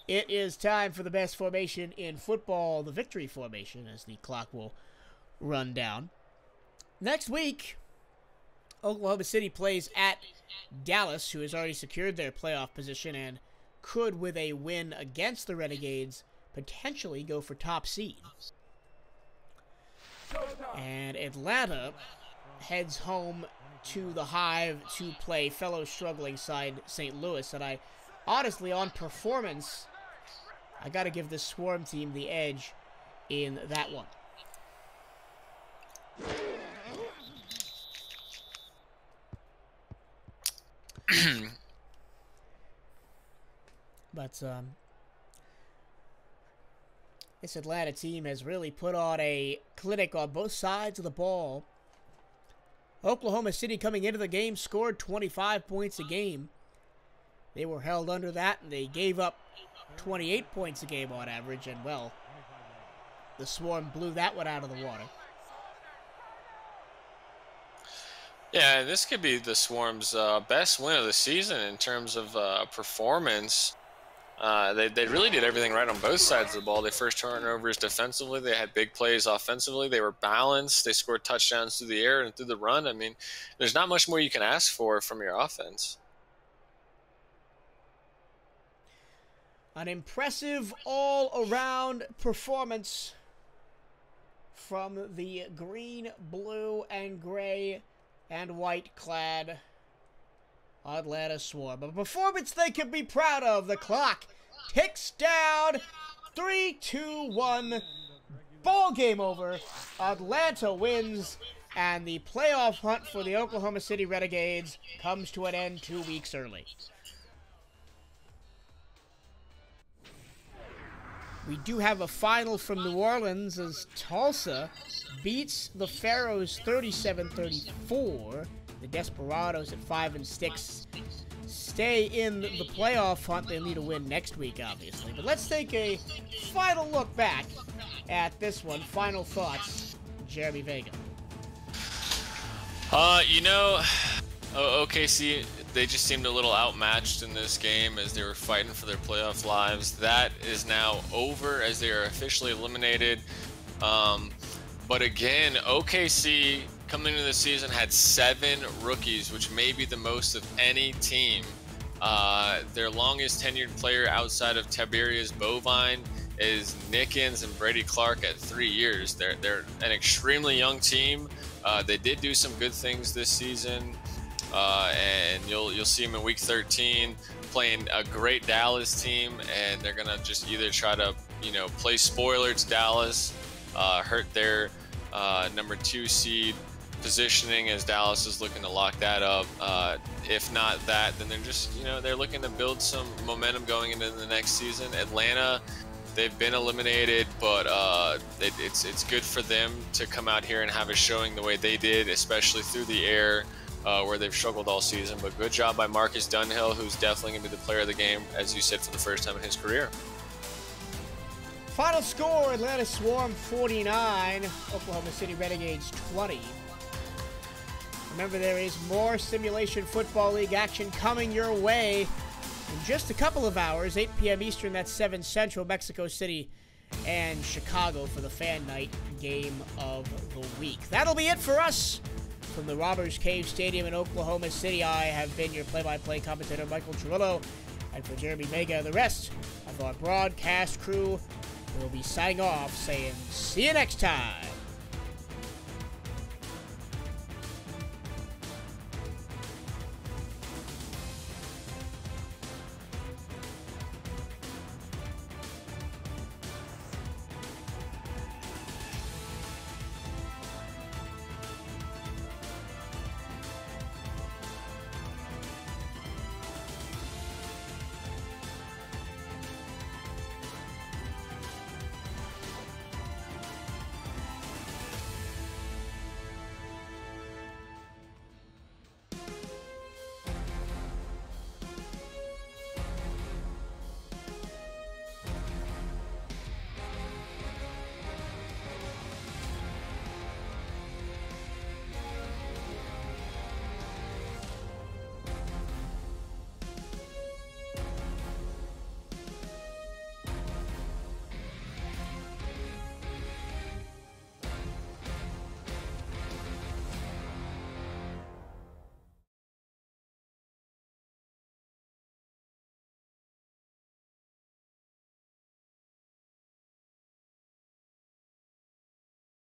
it is time for the best formation in football, the victory formation, as the clock will run down. Next week, Oklahoma City plays at Dallas, who has already secured their playoff position and could, with a win against the Renegades, potentially go for top seed. And Atlanta heads home to the Hive to play fellow struggling side St. Louis. And I, honestly, on performance, I got to give this Swarm team the edge in that one. But this Atlanta team has really put on a clinic on both sides of the ball. Oklahoma City coming into the game scored 25 points a game. They were held under that, and they gave up 28 points a game on average, and, well, the Swarm blew that one out of the water. Yeah, this could be the Swarm's best win of the season in terms of performance. They really did everything right on both sides of the ball. They first turnovers defensively. They had big plays offensively. They were balanced. They scored touchdowns through the air and through the run. I mean, there's not much more you can ask for from your offense. An impressive all-around performance from the green, blue, and gray and white-clad Atlanta Swarm. A performance they can be proud of. The clock ticks down. 3, 2, 1. Ball game over. Atlanta wins. And the playoff hunt for the Oklahoma City Renegades comes to an end 2 weeks early. We do have a final from New Orleans as Tulsa beats the Pharaohs 37-34. The Desperados at 5-6 stay in the playoff hunt. They'll need a win next week, obviously. But let's take a final look back at this one. Final thoughts, Jeremy Vega. You know, OKC, they just seemed a little outmatched in this game as they were fighting for their playoff lives. That is now over as they are officially eliminated. But again, OKC coming into the season had 7 rookies, which may be the most of any team. Their longest tenured player outside of Tiberius Bovine is Nickens and Brady Clark at 3 years. They're an extremely young team. They did do some good things this season, and you'll see them in Week 13 playing a great Dallas team, and they're gonna just either try to play spoiler to Dallas, hurt their number 2 seed positioning as Dallas is looking to lock that up. If not that, then they're just they're looking to build some momentum going into the next season. Atlanta, they've been eliminated, but it's good for them to come out here and have a showing the way they did, especially through the air, where they've struggled all season. But good job by Marcus Dunhill, who's definitely going to be the player of the game, as you said, for the first time in his career. Final score, Atlanta Swarm 49, Oklahoma City Renegades 20. Remember, there is more Simulation Football League action coming your way in just a couple of hours, 8 p.m. Eastern, that's 7 Central, Mexico City and Chicago for the Fan Night game of the week. That'll be it for us from the Robbers Cave Stadium in Oklahoma City. I have been your play-by-play commentator, Michael Cirillo, and for Jeremy Mega, the rest of our broadcast crew will be signing off, saying, see you next time.